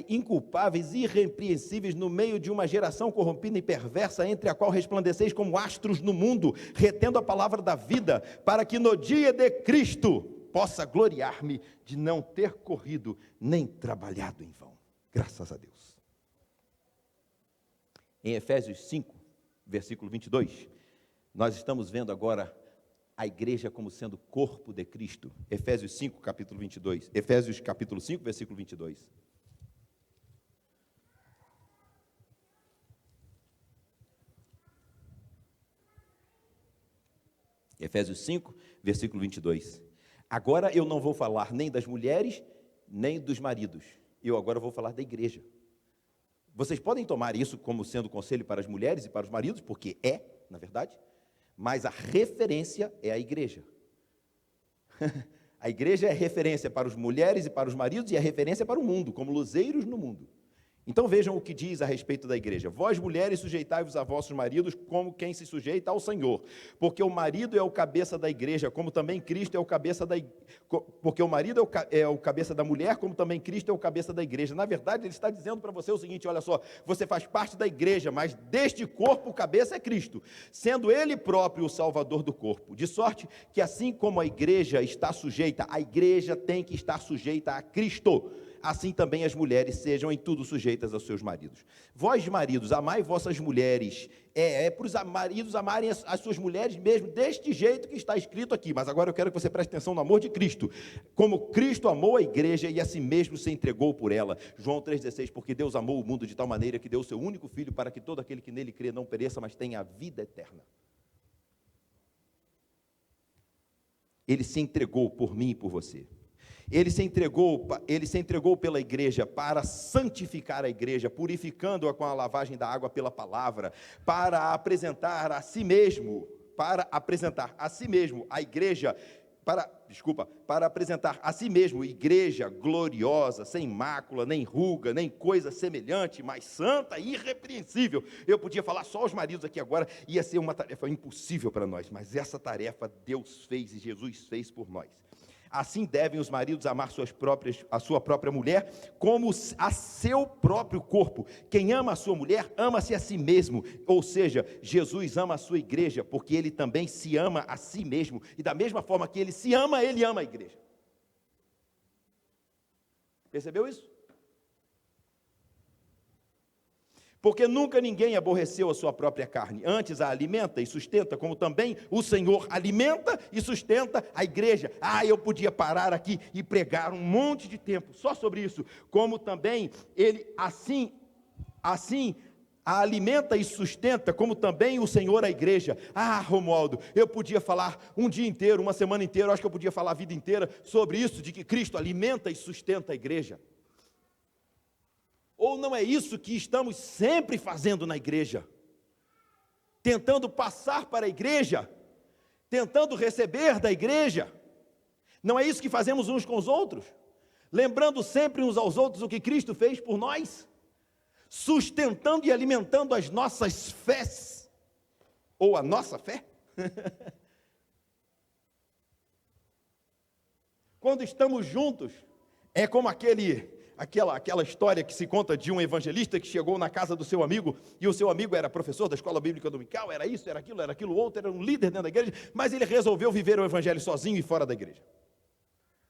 S3: inculpáveis, irrepreensíveis, no meio de uma geração corrompida e perversa, entre a qual resplandeceis como astros no mundo, retendo a palavra da vida, para que no dia de Cristo possa gloriar-me de não ter corrido nem trabalhado em vão. Graças a Deus. Em Efésios 5, versículo 22, nós estamos vendo agora a igreja como sendo corpo de Cristo. Efésios 5, capítulo 22. Efésios capítulo 5, versículo 22. Efésios 5, versículo 22. Agora eu não vou falar nem das mulheres, nem dos maridos. Eu agora vou falar da igreja. Vocês podem tomar isso como sendo conselho para as mulheres e para os maridos, porque é, na verdade, mas a referência é a igreja. A igreja é referência para as mulheres e para os maridos e é referência para o mundo, como luzeiros no mundo. Então vejam o que diz a respeito da igreja. Vós, mulheres, sujeitai-vos a vossos maridos como quem se sujeita ao Senhor. Porque o marido é o cabeça da igreja, como também Cristo é o cabeça da porque o marido é o cabeça da mulher, como também Cristo é o cabeça da igreja. Na verdade, ele está dizendo para você o seguinte, olha só, você faz parte da igreja, mas deste corpo o cabeça é Cristo, sendo ele próprio o salvador do corpo. De sorte que assim como a igreja está sujeita, a igreja tem que estar sujeita a Cristo. Assim também as mulheres sejam em tudo sujeitas aos seus maridos. Vós, maridos, amai vossas mulheres. É para os maridos amarem as suas mulheres mesmo, deste jeito que está escrito aqui. Mas agora eu quero que você preste atenção no amor de Cristo. Como Cristo amou a igreja e a si mesmo se entregou por ela. João 3,16, porque Deus amou o mundo de tal maneira que deu o seu único filho para que todo aquele que nele crê não pereça, mas tenha a vida eterna. Ele se entregou por mim e por você. Ele se entregou pela igreja para santificar a igreja, purificando-a com a lavagem da água pela palavra, para apresentar a si mesmo a igreja, para apresentar a si mesmo igreja gloriosa, sem mácula, nem ruga, nem coisa semelhante, mas santa e irrepreensível. Eu podia falar só aos maridos aqui agora, ia ser uma tarefa impossível para nós, mas essa tarefa Deus fez e Jesus fez por nós. Assim devem os maridos amar a sua própria mulher como a seu próprio corpo. Quem ama a sua mulher, ama-se a si mesmo. Ou seja, Jesus ama a sua igreja, porque ele também se ama a si mesmo. E da mesma forma que ele se ama, ele ama a igreja. Percebeu isso? Porque nunca ninguém aborreceu a sua própria carne, antes a alimenta e sustenta, como também o Senhor alimenta e sustenta a igreja. Eu podia parar aqui e pregar um monte de tempo só sobre isso, como também ele assim a alimenta e sustenta, como também o Senhor a igreja. Romualdo, eu podia falar um dia inteiro, uma semana inteira, acho que eu podia falar a vida inteira sobre isso, de que Cristo alimenta e sustenta a igreja. Ou não é isso que estamos sempre fazendo na igreja? Tentando passar para a igreja, tentando receber da igreja. Não é isso que fazemos uns com os outros? Lembrando sempre uns aos outros o que Cristo fez por nós? Sustentando e alimentando as nossas fés, ou a nossa fé? Quando estamos juntos, é como aquela história que se conta de um evangelista que chegou na casa do seu amigo, e o seu amigo era professor da escola bíblica dominical, era isso, era aquilo outro, era um líder dentro da igreja, mas ele resolveu viver o evangelho sozinho e fora da igreja.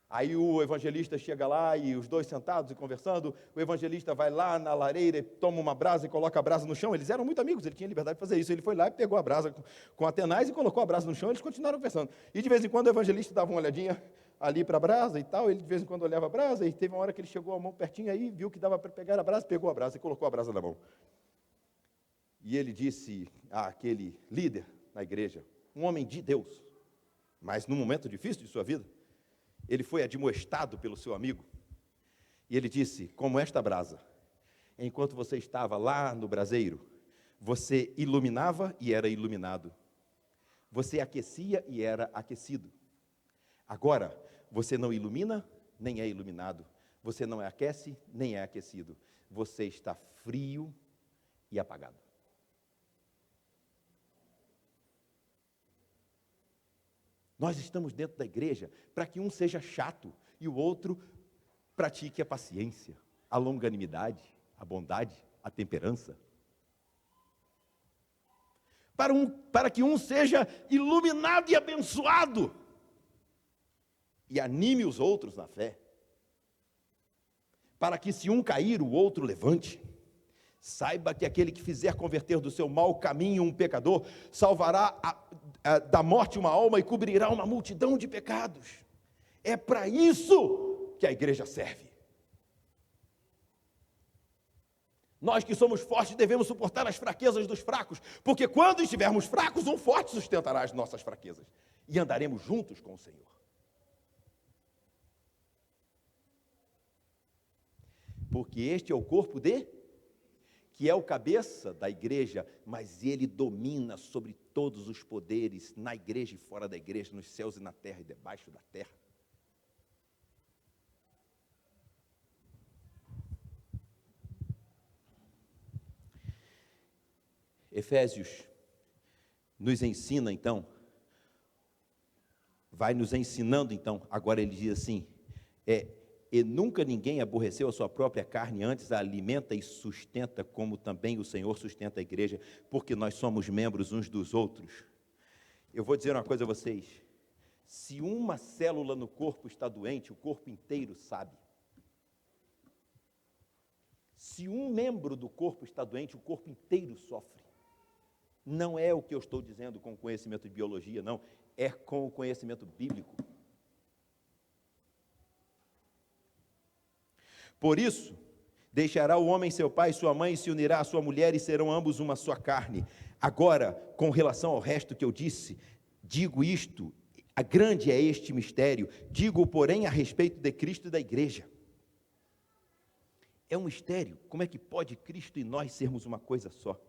S3: Aí o evangelista chega lá, e os dois sentados e conversando, o evangelista vai lá na lareira, toma uma brasa e coloca a brasa no chão. Eles eram muito amigos, ele tinha liberdade de fazer isso. Ele foi lá e pegou a brasa com a tenaz e colocou a brasa no chão, eles continuaram conversando. E de vez em quando o evangelista dava uma olhadinha ali para a brasa e tal, ele de vez em quando olhava a brasa, e teve uma hora que ele chegou a mão pertinho aí, viu que dava para pegar a brasa, pegou a brasa e colocou a brasa na mão. E ele disse àquele líder na igreja, um homem de Deus, mas num momento difícil de sua vida, ele foi admoestado pelo seu amigo, e ele disse, como esta brasa, enquanto você estava lá no braseiro, você iluminava e era iluminado, você aquecia e era aquecido. Agora, você não ilumina, nem é iluminado, você não aquece, nem é aquecido, você está frio e apagado. Nós estamos dentro da igreja para que um seja chato e o outro pratique a paciência, a longanimidade, a bondade, a temperança. Para que um seja iluminado e abençoado e anime os outros na fé. Para que se um cair, o outro levante. Saiba que aquele que fizer converter do seu mau caminho um pecador, salvará da morte uma alma e cobrirá uma multidão de pecados. É para isso que a igreja serve. Nós que somos fortes devemos suportar as fraquezas dos fracos, porque quando estivermos fracos, um forte sustentará as nossas fraquezas, e andaremos juntos com o Senhor. Porque este é o corpo que é o cabeça da igreja, mas ele domina sobre todos os poderes, na igreja e fora da igreja, nos céus e na terra e debaixo da terra. Efésios nos ensina então, vai nos ensinando então, agora ele diz assim, e nunca ninguém aborreceu a sua própria carne, antes a alimenta e sustenta, como também o Senhor sustenta a igreja, porque nós somos membros uns dos outros. Eu vou dizer uma coisa a vocês, se uma célula no corpo está doente, o corpo inteiro sabe. Se um membro do corpo está doente, o corpo inteiro sofre. Não é o que eu estou dizendo com conhecimento de biologia, não, é com o conhecimento bíblico. Por isso, deixará o homem seu pai e sua mãe, e se unirá à sua mulher, e serão ambos uma só carne. Agora, com relação ao resto que eu disse, digo isto, grande é este mistério, digo, porém, a respeito de Cristo e da igreja. É um mistério, como é que pode Cristo e nós sermos uma coisa só?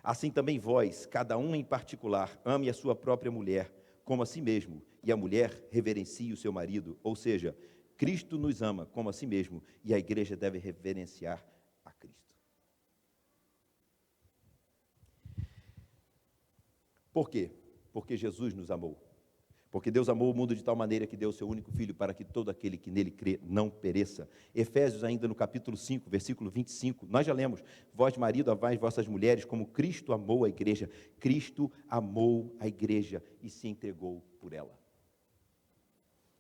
S3: Assim também vós, cada um em particular, ame a sua própria mulher, como a si mesmo, e a mulher reverencie o seu marido, ou seja, Cristo nos ama como a si mesmo, e a igreja deve reverenciar a Cristo. Por quê? Porque Jesus nos amou. Porque Deus amou o mundo de tal maneira que deu o seu único Filho para que todo aquele que nele crê não pereça. Efésios ainda no capítulo 5, versículo 25, nós já lemos, vós marido, amai vossas mulheres como Cristo amou a igreja. Cristo amou a igreja e se entregou por ela.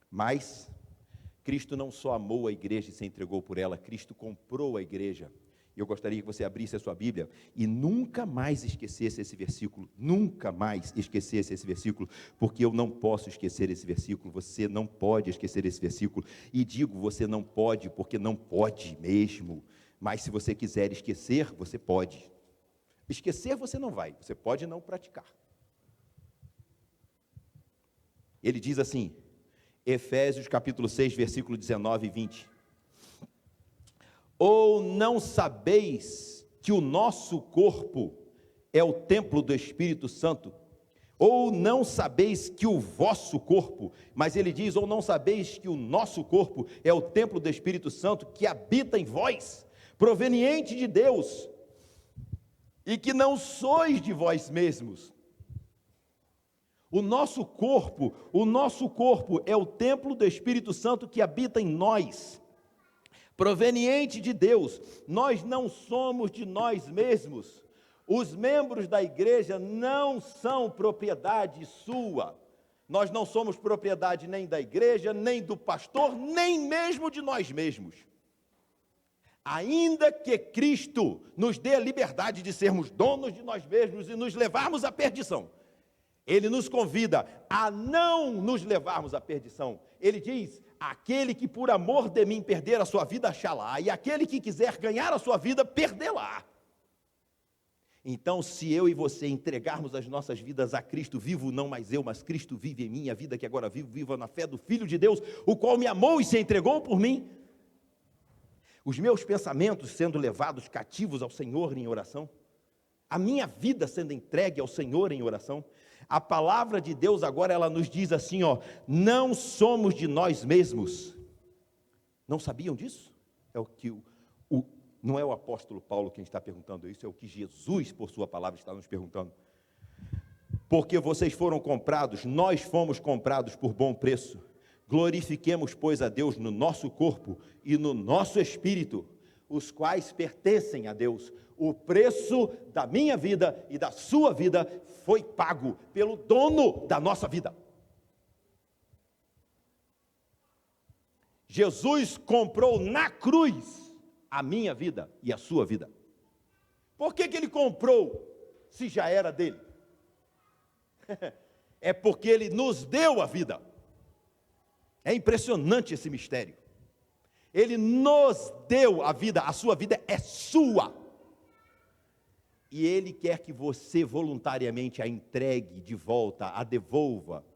S3: Mas Cristo não só amou a igreja e se entregou por ela, Cristo comprou a igreja. Eu gostaria que você abrisse a sua Bíblia e nunca mais esquecesse esse versículo, nunca mais esquecesse esse versículo, porque eu não posso esquecer esse versículo, você não pode esquecer esse versículo, e digo você não pode, porque não pode mesmo, mas se você quiser esquecer, você pode. Esquecer você não vai, você pode não praticar. Ele diz assim, Efésios capítulo 6, versículo 19 e 20. Ou não sabeis que o nosso corpo é o templo do Espírito Santo? Ou não sabeis que o vosso corpo, mas ele diz, ou não sabeis que o nosso corpo é o templo do Espírito Santo que habita em vós, proveniente de Deus, e que não sois de vós mesmos? O nosso corpo é o templo do Espírito Santo que habita em nós, proveniente de Deus. Nós não somos de nós mesmos. Os membros da igreja não são propriedade sua. Nós não somos propriedade nem da igreja, nem do pastor, nem mesmo de nós mesmos. Ainda que Cristo nos dê a liberdade de sermos donos de nós mesmos e nos levarmos à perdição, Ele nos convida a não nos levarmos à perdição. Ele diz, aquele que por amor de mim perder a sua vida, achá-la, e aquele que quiser ganhar a sua vida, perdê-la. Então, se eu e você entregarmos as nossas vidas a Cristo, vivo não mais eu, mas Cristo vive em mim, a vida que agora vivo, viva na fé do Filho de Deus, o qual me amou e se entregou por mim. Os meus pensamentos sendo levados cativos ao Senhor em oração, a minha vida sendo entregue ao Senhor em oração. A palavra de Deus agora, ela nos diz assim, não somos de nós mesmos. Não sabiam disso? É o que não é o apóstolo Paulo quem está perguntando isso, é o que Jesus, por sua palavra, está nos perguntando. Porque vocês foram comprados, nós fomos comprados por bom preço. Glorifiquemos, pois, a Deus no nosso corpo e no nosso espírito, os quais pertencem a Deus. O preço da minha vida e da sua vida foi pago pelo dono da nossa vida. Jesus comprou na cruz a minha vida e a sua vida. Por que ele comprou, se já era dele? É porque ele nos deu a vida. É impressionante esse mistério. Ele nos deu a vida, a sua vida é sua. E ele quer que você voluntariamente a entregue de volta, a devolva.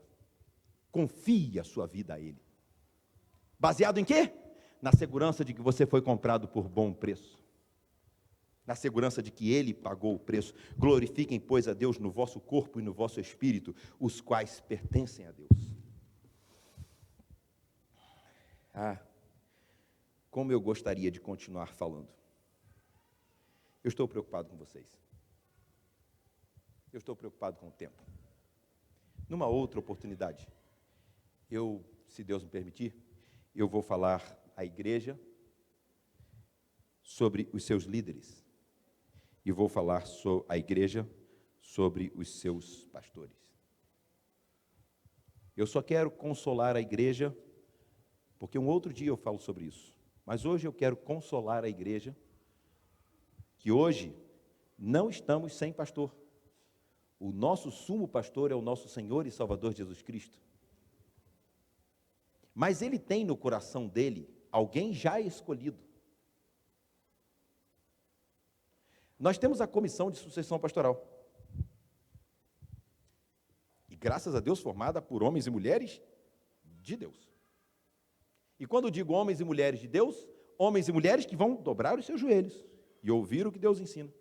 S3: Confie a sua vida a ele. Baseado em quê? Na segurança de que você foi comprado por bom preço. Na segurança de que ele pagou o preço. Glorifiquem, pois, a Deus no vosso corpo e no vosso espírito, os quais pertencem a Deus. Como eu gostaria de continuar falando. Eu estou preocupado com vocês. Eu estou preocupado com o tempo. Numa outra oportunidade, se Deus me permitir, eu vou falar à igreja sobre os seus líderes. E vou falar à igreja sobre os seus pastores. Eu só quero consolar a igreja, porque um outro dia eu falo sobre isso. Mas hoje eu quero consolar a igreja, que hoje não estamos sem pastor. O nosso sumo pastor é o nosso Senhor e Salvador Jesus Cristo. Mas ele tem no coração dele alguém já escolhido. Nós temos a comissão de sucessão pastoral. E graças a Deus formada por homens e mulheres de Deus. E quando digo homens e mulheres de Deus, homens e mulheres que vão dobrar os seus joelhos e ouvir o que Deus ensina.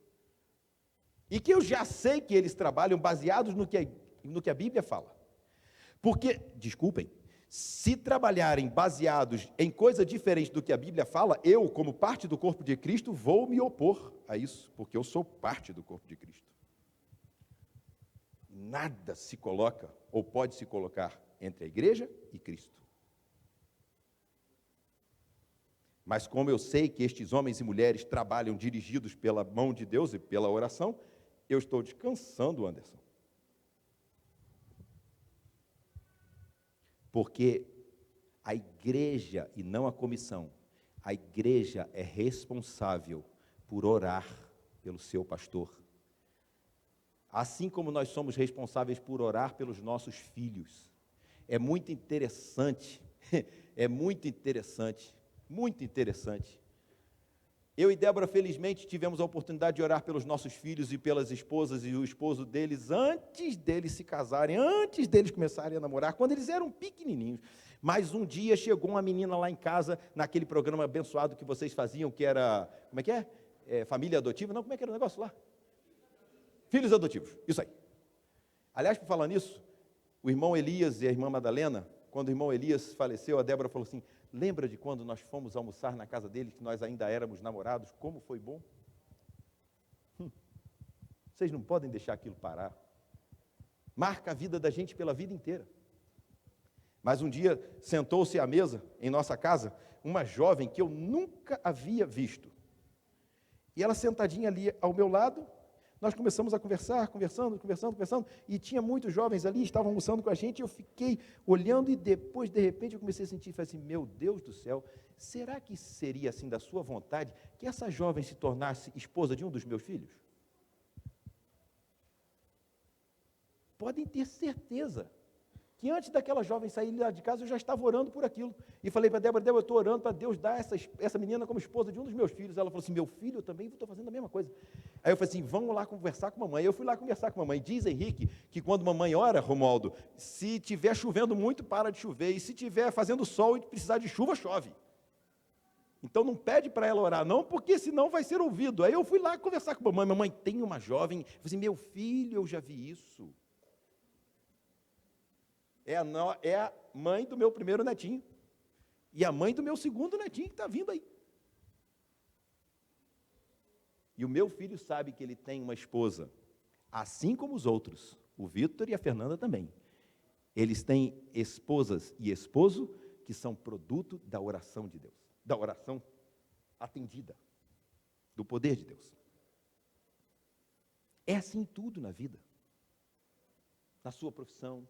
S3: E que eu já sei que eles trabalham baseados no que a Bíblia fala. Porque, desculpem, se trabalharem baseados em coisa diferente do que a Bíblia fala, eu, como parte do corpo de Cristo, vou me opor a isso, porque eu sou parte do corpo de Cristo. Nada se coloca, ou pode se colocar, entre a igreja e Cristo. Mas como eu sei que estes homens e mulheres trabalham dirigidos pela mão de Deus e pela oração, eu estou descansando, Anderson. Porque a igreja, e não a comissão, a igreja é responsável por orar pelo seu pastor. Assim como nós somos responsáveis por orar pelos nossos filhos. É muito interessante, muito interessante. Eu e Débora, felizmente, tivemos a oportunidade de orar pelos nossos filhos e pelas esposas e o esposo deles, antes deles se casarem, antes deles começarem a namorar, quando eles eram pequenininhos. Mas um dia chegou uma menina lá em casa, naquele programa abençoado que vocês faziam, que era, como é que é? Família adotiva? Não, como é que era o negócio lá? Filhos adotivos, isso aí. Aliás, por falar nisso, o irmão Elias e a irmã Madalena, quando o irmão Elias faleceu, a Débora falou assim, lembra de quando nós fomos almoçar na casa deles, que nós ainda éramos namorados, como foi bom? Vocês não podem deixar aquilo parar. Marca a vida da gente pela vida inteira. Mas um dia, sentou-se à mesa, em nossa casa, uma jovem que eu nunca havia visto. E ela sentadinha ali ao meu lado, nós começamos a conversar, conversando, e tinha muitos jovens ali, estavam almoçando com a gente, e eu fiquei olhando, e depois, de repente, eu comecei a sentir, falei assim, meu Deus do céu, será que seria assim da sua vontade, que essa jovem se tornasse esposa de um dos meus filhos? Podem ter certeza que antes daquela jovem sair lá de casa, eu já estava orando por aquilo. E falei para Débora, eu estou orando para Deus dar essa menina como esposa de um dos meus filhos. Ela falou assim, meu filho, eu também estou fazendo a mesma coisa. Aí eu falei assim, vamos lá conversar com a mamãe. Eu fui lá conversar com a mamãe. Diz Henrique que quando mamãe ora, Romualdo, se tiver chovendo muito, para de chover. E se tiver fazendo sol e precisar de chuva, chove. Então não pede para ela orar não, porque senão vai ser ouvido. Aí eu fui lá conversar com a mamãe. Mamãe, tem uma jovem. Eu falei assim, meu filho, eu já vi isso. É a mãe do meu primeiro netinho. E a mãe do meu segundo netinho que está vindo aí. E o meu filho sabe que ele tem uma esposa, assim como os outros, o Vitor e a Fernanda também. Eles têm esposas e esposo que são produto da oração de Deus, da oração atendida, do poder de Deus. É assim tudo na vida, na sua profissão,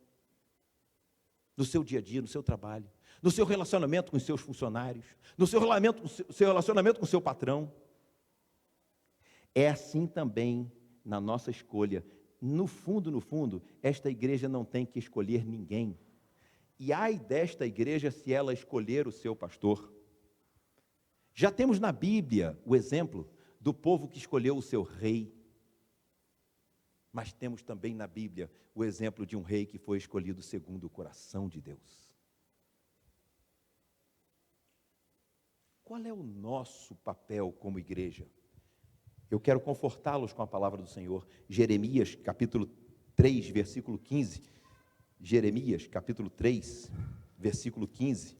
S3: no seu dia a dia, no seu trabalho, no seu relacionamento com os seus funcionários, no seu relacionamento com o seu patrão. É assim também na nossa escolha. No fundo, esta igreja não tem que escolher ninguém. E ai desta igreja se ela escolher o seu pastor. Já temos na Bíblia o exemplo do povo que escolheu o seu rei. Mas temos também na Bíblia o exemplo de um rei que foi escolhido segundo o coração de Deus. Qual é o nosso papel como igreja? Eu quero confortá-los com a palavra do Senhor. Jeremias, capítulo 3, versículo 15. Jeremias, capítulo 3, versículo 15.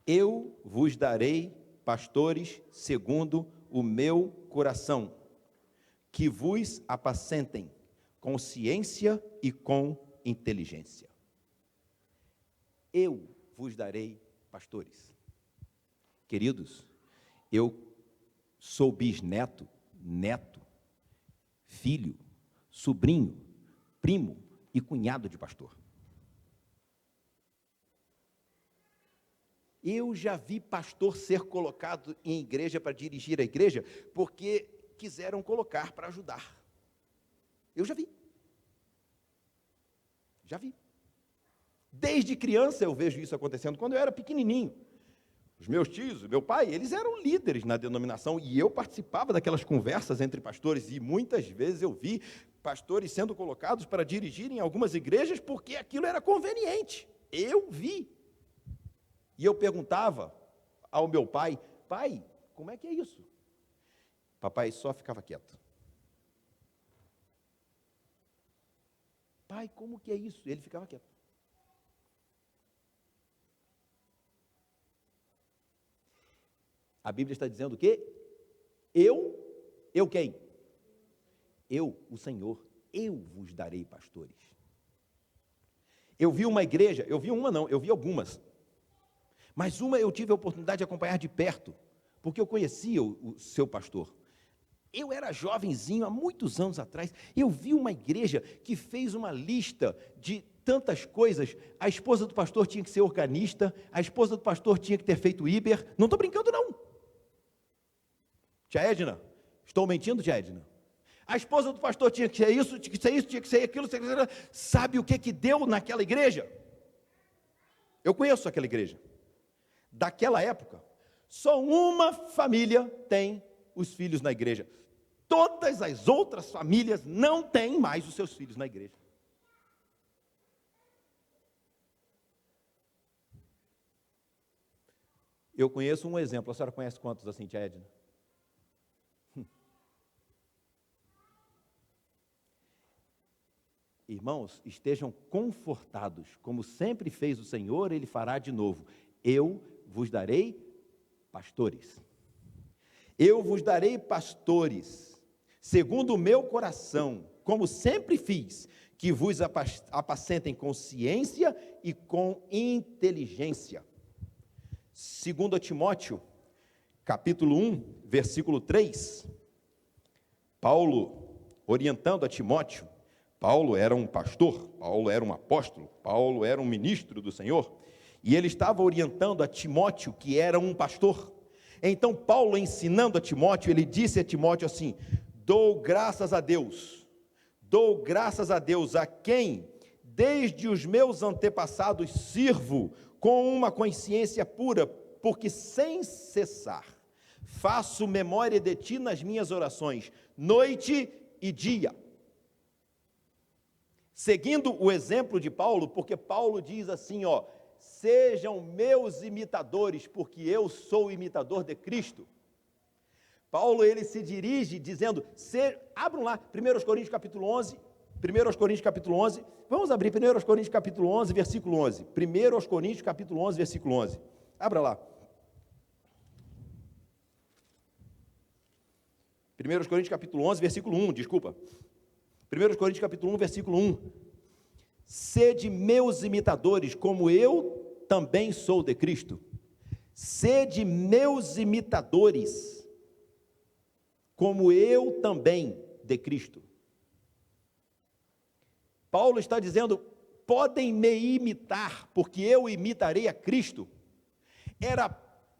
S3: Eu vos darei pastores segundo o meu coração, que vos apacentem com ciência e com inteligência. Eu vos darei pastores. Queridos, eu sou bisneto, neto, filho, sobrinho, primo e cunhado de pastor. Eu já vi pastor ser colocado em igreja para dirigir a igreja, porque quiseram colocar para ajudar. Eu já vi. Já vi. Desde criança eu vejo isso acontecendo, quando eu era pequenininho. Os meus tios, meu pai, eles eram líderes na denominação, e eu participava daquelas conversas entre pastores, e muitas vezes eu vi pastores sendo colocados para dirigirem algumas igrejas, porque aquilo era conveniente. Eu vi. E eu perguntava ao meu pai, pai, como é que é isso? Papai só ficava quieto. Pai, como que é isso? Ele ficava quieto. A Bíblia está dizendo o quê? Eu quem? Eu, o Senhor, eu vos darei pastores. Eu vi uma igreja, eu vi algumas. Mas uma eu tive a oportunidade de acompanhar de perto, porque eu conhecia o seu pastor. Eu era jovenzinho, há muitos anos atrás, eu vi uma igreja que fez uma lista de tantas coisas. A esposa do pastor tinha que ser organista, a esposa do pastor tinha que ter feito Iber. Não estou brincando, não. Tia Edna, estou mentindo, tia Edna? A esposa do pastor tinha que ser isso, tinha que ser isso, tinha que ser aquilo. Sabe o que deu naquela igreja? Eu conheço aquela igreja. Daquela época, só uma família tem os filhos na igreja. Todas as outras famílias não têm mais os seus filhos na igreja. Eu conheço um exemplo. A senhora conhece quantos assim, tia Edna? Irmãos, estejam confortados, como sempre fez o Senhor, Ele fará de novo. Eu vos darei pastores. Eu vos darei pastores, segundo o meu coração, como sempre fiz, que vos apacentem com ciência e com inteligência. Segundo Timóteo, capítulo 1, versículo 3, Paulo, orientando a Timóteo, Paulo era um pastor, Paulo era um apóstolo, Paulo era um ministro do Senhor, e ele estava orientando a Timóteo, que era um pastor. Então Paulo, ensinando a Timóteo, ele disse a Timóteo assim: dou graças a Deus a quem, desde os meus antepassados, sirvo com uma consciência pura, porque sem cessar faço memória de ti nas minhas orações, noite e dia. Seguindo o exemplo de Paulo, porque Paulo diz assim, ó: sejam meus imitadores, porque eu sou imitador de Cristo. Paulo, ele se dirige dizendo, abram lá, 1 Coríntios capítulo 11, 1 Coríntios capítulo 11, vamos abrir 1 Coríntios capítulo 11, versículo 11, 1 Coríntios capítulo 11, versículo 11, abra lá. 1 Coríntios capítulo 11, versículo 1, desculpa. 1 Coríntios capítulo 1, versículo 1. Sede meus imitadores, como eu também sou de Cristo. Sede meus imitadores, como eu também de Cristo. Paulo está dizendo, podem me imitar, porque eu imitarei a Cristo. Era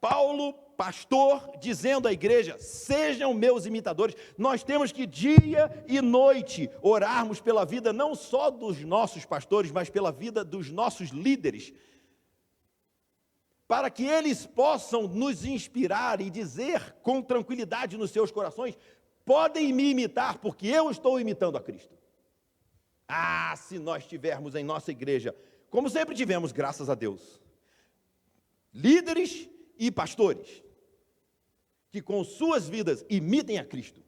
S3: Paulo, pastor, dizendo à igreja, sejam meus imitadores. Nós temos que dia e noite orarmos pela vida não só dos nossos pastores, mas pela vida dos nossos líderes, para que eles possam nos inspirar e dizer com tranquilidade nos seus corações, podem me imitar, porque eu estou imitando a Cristo. Ah, se nós tivermos em nossa igreja, como sempre tivemos, graças a Deus, líderes e pastores, que com suas vidas imitem a Cristo.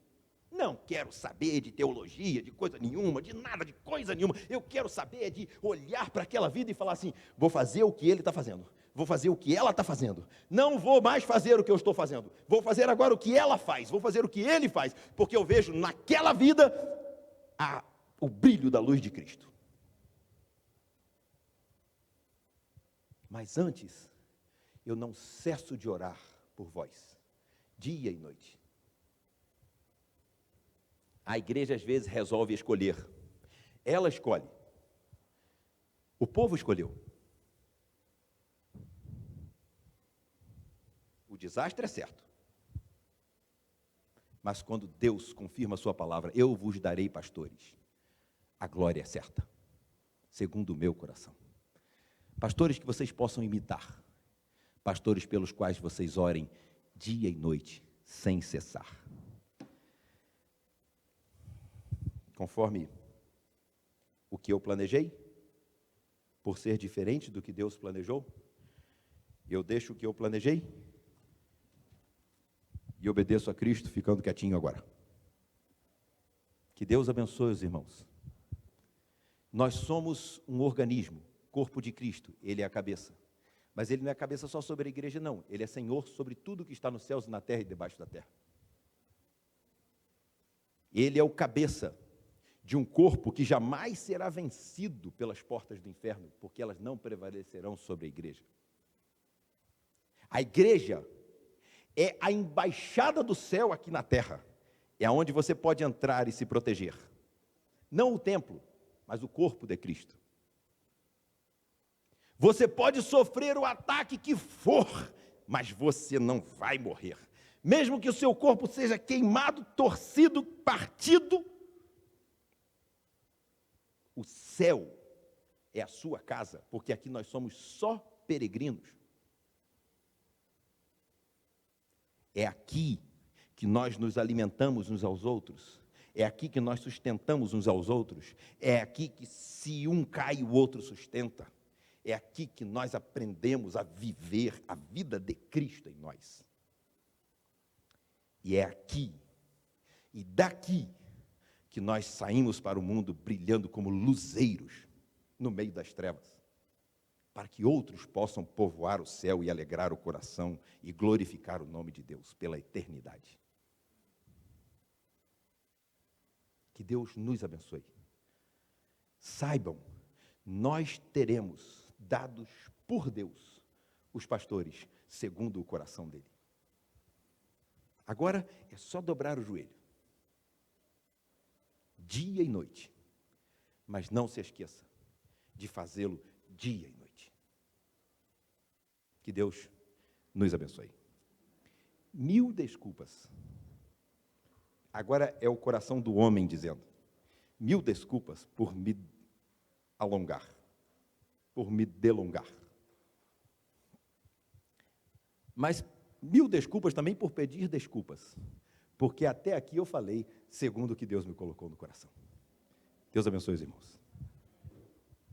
S3: Não quero saber de teologia, de coisa nenhuma, de nada, de coisa nenhuma. Eu quero saber de olhar para aquela vida e falar assim, vou fazer o que ele está fazendo, vou fazer o que ela está fazendo, não vou mais fazer o que eu estou fazendo, vou fazer agora o que ela faz, vou fazer o que ele faz, porque eu vejo naquela vida o brilho da luz de Cristo. Mas antes, eu não cesso de orar por vós, dia e noite. A igreja às vezes resolve escolher. Ela escolhe. O povo escolheu. O desastre é certo. Mas quando Deus confirma a sua palavra, eu vos darei pastores, a glória é certa, segundo o meu coração. Pastores que vocês possam imitar. Pastores pelos quais vocês orem dia e noite, sem cessar. Conforme o que eu planejei, por ser diferente do que Deus planejou, eu deixo o que eu planejei e obedeço a Cristo, ficando quietinho agora. Que Deus abençoe os irmãos. Nós somos um organismo, corpo de Cristo, Ele é a cabeça. Mas Ele não é a cabeça só sobre a igreja, não. Ele é Senhor sobre tudo que está nos céus, na terra e debaixo da terra. Ele é o cabeça de um corpo que jamais será vencido pelas portas do inferno, porque elas não prevalecerão sobre a igreja. A igreja é a embaixada do céu aqui na terra. É onde você pode entrar e se proteger. Não o templo, mas o corpo de Cristo. Você pode sofrer o ataque que for, mas você não vai morrer. Mesmo que o seu corpo seja queimado, torcido, partido, o céu é a sua casa, porque aqui nós somos só peregrinos. É aqui que nós nos alimentamos uns aos outros. É aqui que nós sustentamos uns aos outros. É aqui que se um cai, o outro sustenta. É aqui que nós aprendemos a viver a vida de Cristo em nós. E é aqui e daqui que nós saímos para o mundo brilhando como luzeiros no meio das trevas, para que outros possam povoar o céu e alegrar o coração e glorificar o nome de Deus pela eternidade. Que Deus nos abençoe. Saibam, nós teremos dados por Deus os pastores segundo o coração dele. Agora é só dobrar o joelho, dia e noite, mas não se esqueça de fazê-lo dia e noite. Que Deus nos abençoe. 1000 desculpas. Agora é o coração do homem dizendo: 1000 desculpas por me alongar, por me delongar. Mas 1000 desculpas também por pedir desculpas, porque até aqui eu falei segundo o que Deus me colocou no coração. Deus abençoe os irmãos.